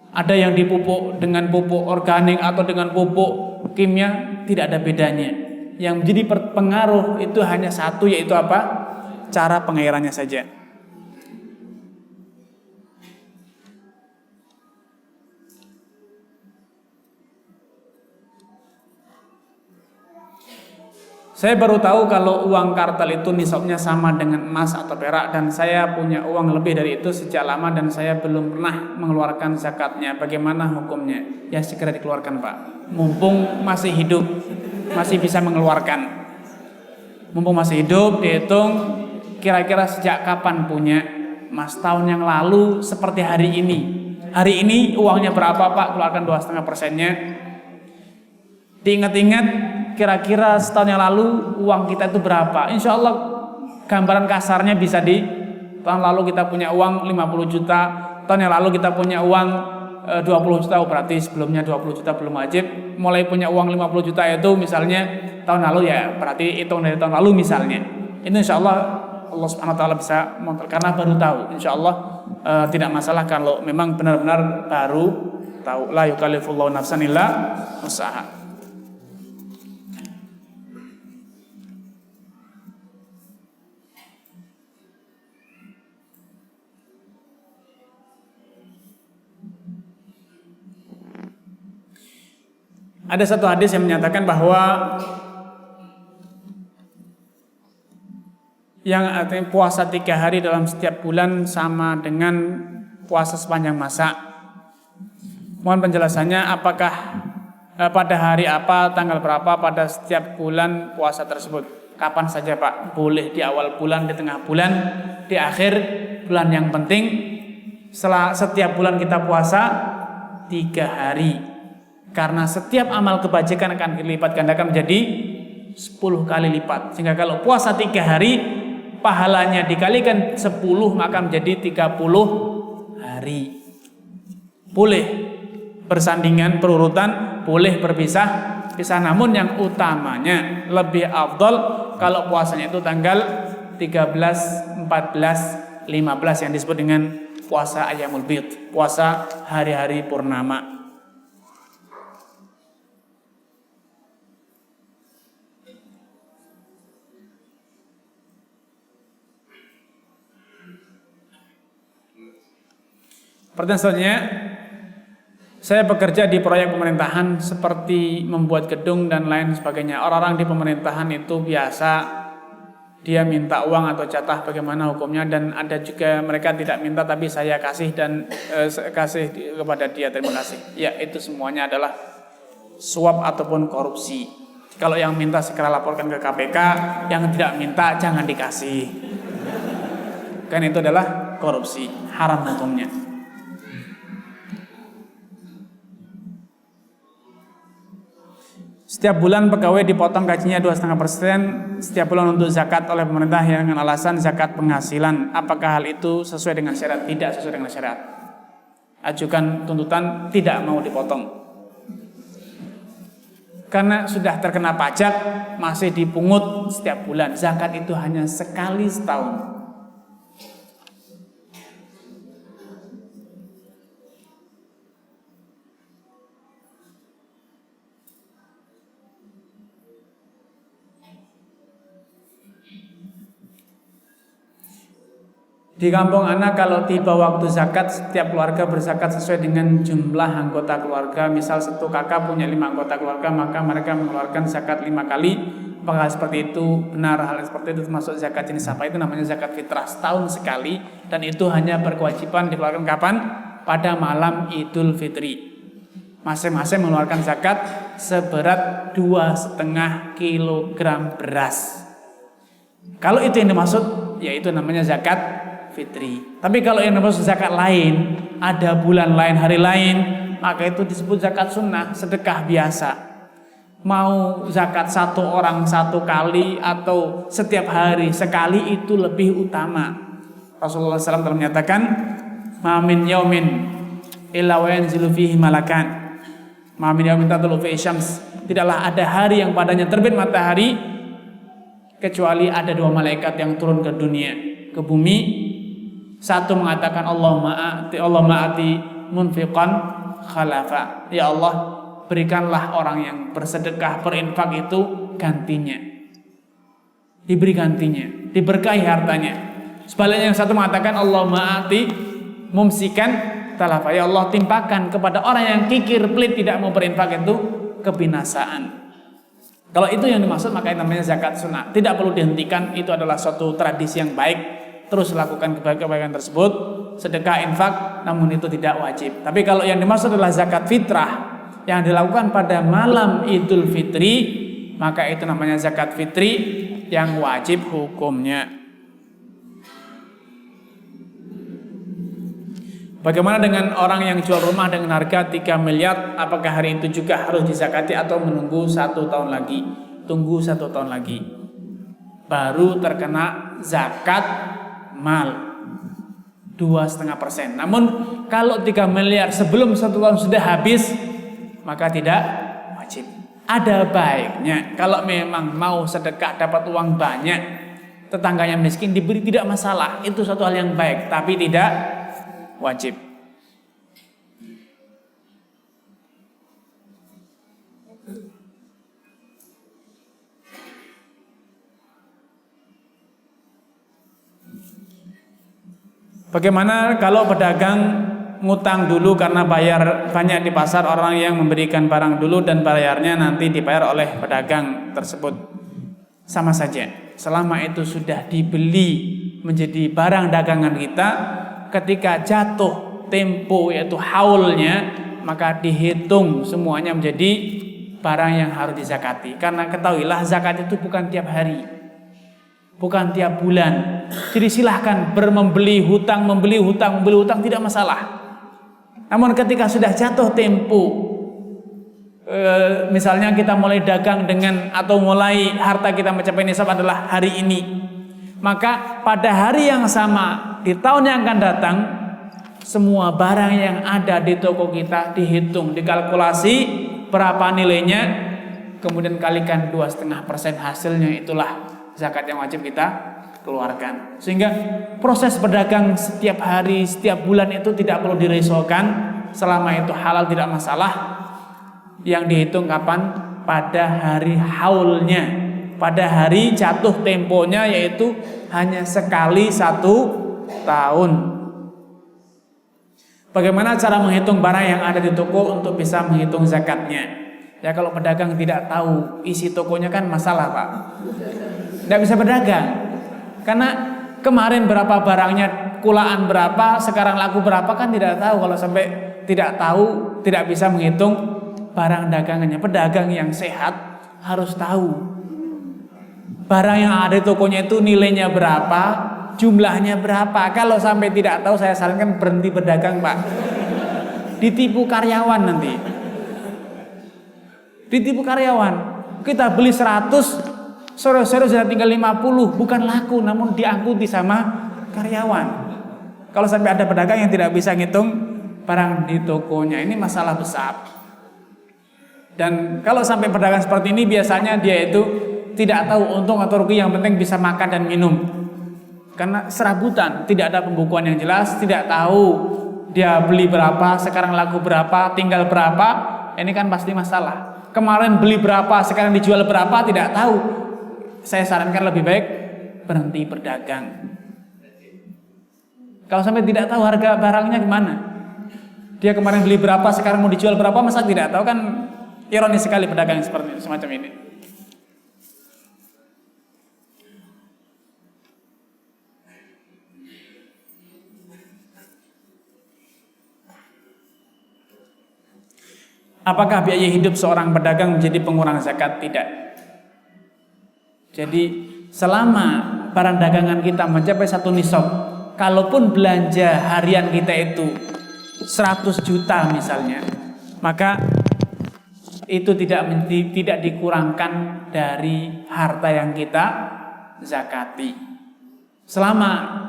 Ada yang dipupuk dengan pupuk organik atau dengan pupuk kimia, tidak ada bedanya. Yang menjadi pengaruh itu hanya satu, yaitu apa? Cara pengairannya saja. Saya baru tahu kalau uang kartal itu nisabnya sama dengan emas atau perak, dan saya punya uang lebih dari itu sejak lama dan saya belum pernah mengeluarkan zakatnya. Bagaimana hukumnya? Ya segera dikeluarkan, Pak. Mumpung masih hidup, masih bisa mengeluarkan. Mumpung masih hidup, dihitung kira-kira sejak kapan punya emas. Tahun yang lalu seperti hari ini. Hari ini uangnya berapa, Pak? Keluarkan 2,5%-nya. Diingat-ingat kira-kira setahun yang lalu uang kita itu berapa. Insya Allah gambaran kasarnya bisa di tahun lalu kita punya uang 50 juta, tahun yang lalu kita punya uang 20 juta, berarti sebelumnya 20 juta belum wajib. Mulai punya uang 50 juta itu misalnya tahun lalu, ya berarti hitung dari tahun lalu misalnya. Itu insya Allah Allah Subhanahu Wa Taala bisa mengontrol, karena baru tahu. Insya Allah tidak masalah kalau memang benar-benar baru tahu. La yukallifullahu nafsan illa wus'aha. Ada satu hadis yang menyatakan bahwa yang artinya puasa 3 hari dalam setiap bulan sama dengan puasa sepanjang masa. Mohon penjelasannya, apakah pada hari apa, tanggal berapa pada setiap bulan puasa tersebut? Kapan saja, Pak? Boleh di awal bulan, di tengah bulan, di akhir bulan. Yang penting setiap bulan kita puasa 3 hari. Karena setiap amal kebajikan akan dilipat gandakan menjadi 10 kali lipat. Sehingga kalau puasa 3 hari, pahalanya dikalikan 10 maka menjadi 30 hari. Boleh bersandingan, berurutan, boleh berpisah, namun yang utamanya lebih afdal kalau puasanya itu tanggal 13, 14, 15 yang disebut dengan puasa Ayyamul Bid, puasa hari-hari purnama. Pertanyaan selanjutnya, Saya bekerja di proyek pemerintahan seperti membuat gedung dan lain sebagainya. Orang-orang di pemerintahan itu biasa dia minta uang atau jatah, bagaimana hukumnya? Dan ada juga mereka tidak minta tapi saya kasih dan kasih kepada dia, terima kasih. Ya, itu semuanya adalah suap ataupun korupsi. Kalau yang minta segera laporkan ke KPK, yang tidak minta jangan dikasih. Kan itu adalah korupsi, haram hukumnya. Setiap bulan pegawai dipotong gajinya 2,5% setiap bulan untuk zakat oleh pemerintah dengan alasan zakat penghasilan. Apakah hal itu sesuai dengan syariat? Tidak sesuai dengan syariat. Ajukan tuntutan tidak mau dipotong. Karena sudah terkena pajak masih dipungut setiap bulan. Zakat itu hanya sekali setahun. Di kampung anak kalau tiba waktu zakat, setiap keluarga berzakat sesuai dengan jumlah anggota keluarga. Misal satu kakak punya 5 anggota keluarga, maka mereka mengeluarkan zakat 5 kali. Apakah seperti itu benar? Hal seperti itu termasuk zakat jenis apa? Itu namanya zakat fitrah, setahun sekali. Dan itu hanya berkewajiban dikeluarkan kapan? Pada malam Idul Fitri. Masing-masing mengeluarkan zakat seberat 2,5 kilogram beras. Kalau itu yang dimaksud, yaitu namanya zakat fitri. Tapi kalau yang dimaksud zakat lain, ada bulan lain, hari lain, maka itu disebut zakat sunnah, sedekah biasa. Mau zakat satu orang satu kali atau setiap hari sekali itu lebih utama. Rasulullah SAW telah menyatakan, "Ma min yaumin illa wa yanzilu fihi malakan." Ma min yaumin tatlu fihi syams. Tidaklah ada hari yang padanya terbit matahari kecuali ada 2 malaikat yang turun ke dunia, ke bumi. Satu mengatakan Allahumma ati munfiqan khalafa. Ya Allah, berikanlah orang yang bersedekah, berinfak itu gantinya. Diberi gantinya, diberkahi hartanya. Sebaliknya yang satu mengatakan Allahumma ati mumsikan talafa. Ya Allah, timpakan kepada orang yang kikir pelit tidak mau berinfak itu kebinasaan. Kalau itu yang dimaksud, maka yang namanya zakat sunnah. Tidak perlu dihentikan, itu adalah suatu tradisi yang baik. Terus lakukan kebaikan tersebut, sedekah, infak, namun itu tidak wajib. Tapi kalau yang dimaksud adalah zakat fitrah yang dilakukan pada malam Idul Fitri, maka itu namanya zakat fitri yang wajib hukumnya. Bagaimana dengan orang yang jual rumah dengan harga 3 miliar? Apakah hari itu juga harus dizakati atau menunggu 1 tahun lagi? Tunggu 1 tahun lagi, baru terkena zakat mal 2,5%. Namun kalau 3 miliar sebelum 1 tahun sudah habis, maka tidak wajib. Ada baiknya kalau memang mau sedekah dapat uang banyak, tetangganya miskin diberi, tidak masalah. Itu suatu hal yang baik, tapi tidak wajib. Bagaimana kalau pedagang ngutang dulu karena bayar banyak di pasar, orang yang memberikan barang dulu dan bayarnya nanti dibayar oleh pedagang tersebut? Sama saja, selama itu sudah dibeli menjadi barang dagangan kita, ketika jatuh tempo yaitu haulnya, maka dihitung semuanya menjadi barang yang harus dizakati. Karena ketahuilah zakat itu bukan tiap hari, bukan tiap bulan. Jadi silahkan membeli hutang tidak masalah. Namun ketika sudah jatuh tempo, misalnya kita mulai dagang dengan atau mulai harta kita mencapai nisab adalah hari ini, maka pada hari yang sama di tahun yang akan datang, semua barang yang ada di toko kita dihitung, dikalkulasi berapa nilainya, kemudian kalikan 2,5% hasilnya, itulah zakat yang wajib kita keluarkan. Sehingga proses berdagang setiap hari, setiap bulan itu tidak perlu dirisaukan, selama itu halal tidak masalah. Yang dihitung kapan? Pada hari haulnya, pada hari jatuh temponya, yaitu hanya sekali 1 tahun. Bagaimana cara menghitung barang yang ada di toko untuk bisa menghitung zakatnya? Ya kalau pedagang tidak tahu isi tokonya kan masalah Pak. Tidak bisa berdagang. Karena kemarin berapa barangnya, kulaan berapa, sekarang laku berapa kan tidak tahu. Kalau sampai tidak tahu, tidak bisa menghitung barang dagangannya. Pedagang yang sehat harus tahu barang yang ada di tokonya itu nilainya berapa, jumlahnya berapa. Kalau sampai tidak tahu, saya sarankan berhenti berdagang Pak. Ditipu karyawan nanti. Ditipu karyawan. Kita beli 100, sore-sore sudah tinggal 50, bukan laku namun diangkuti sama karyawan. Kalau sampai ada pedagang yang tidak bisa ngitung barang di tokonya, ini masalah besar. Dan kalau sampai pedagang seperti ini biasanya dia itu tidak tahu untung atau rugi, yang penting bisa makan dan minum. Karena serabutan, tidak ada pembukuan yang jelas, tidak tahu dia beli berapa, sekarang laku berapa, tinggal berapa, ini kan pasti masalah. Kemarin beli berapa, sekarang dijual berapa, tidak tahu. Saya sarankan lebih baik berhenti berdagang. Kalau sampai tidak tahu harga barangnya gimana, dia kemarin beli berapa, sekarang mau dijual berapa, masa tidak tahu, kan ironis sekali pedagang seperti semacam ini. Apakah biaya hidup seorang pedagang menjadi pengurang zakat? Tidak. Jadi selama barang dagangan kita mencapai 1 nisab, kalaupun belanja harian kita itu 100 juta misalnya, maka itu tidak dikurangkan dari harta yang kita zakati. Selama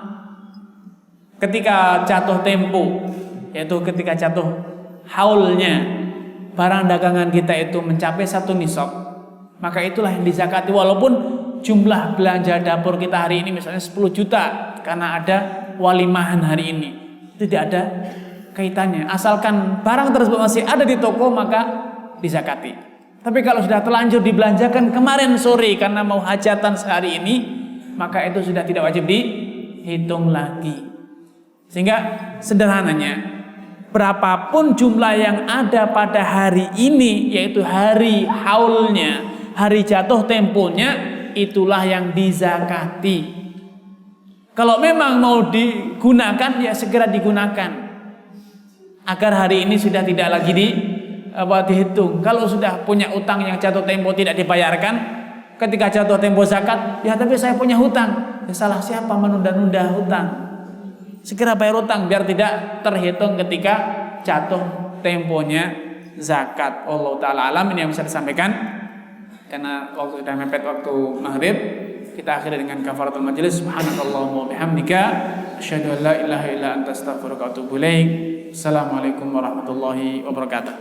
ketika jatuh tempo, yaitu ketika jatuh haulnya barang dagangan kita itu mencapai 1 nisab, maka itulah yang dizakati. Walaupun jumlah belanja dapur kita hari ini misalnya 10 juta karena ada walimahan hari ini, tidak ada kaitannya. Asalkan barang tersebut masih ada di toko, maka dizakati. Tapi kalau sudah terlanjur dibelanjakan kemarin sore karena mau hajatan sehari ini, maka itu sudah tidak wajib dihitung lagi. Sehingga sederhananya, berapapun jumlah yang ada pada hari ini, yaitu hari haulnya, hari jatuh temponya, itulah yang dizakati. Kalau memang mau digunakan, ya segera digunakan, agar hari ini sudah tidak lagi dihitung. Kalau sudah punya utang yang jatuh tempo tidak dibayarkan, ketika jatuh tempo zakat, ya tapi saya punya hutang, ya salah siapa menunda-nunda hutang? Segera bayar hutang biar tidak terhitung ketika jatuh temponya zakat. Allah Ta'ala alam. Ini yang bisa disampaikan karena waktu sudah mepet waktu maghrib. Kita akhiri dengan kafaratul majlis. Subhanakallahumma wa bihamdika asyhadu an la ilaha illa anta astaghfiruka wa atubu ilaik. Assalamualaikum warahmatullahi wabarakatuh.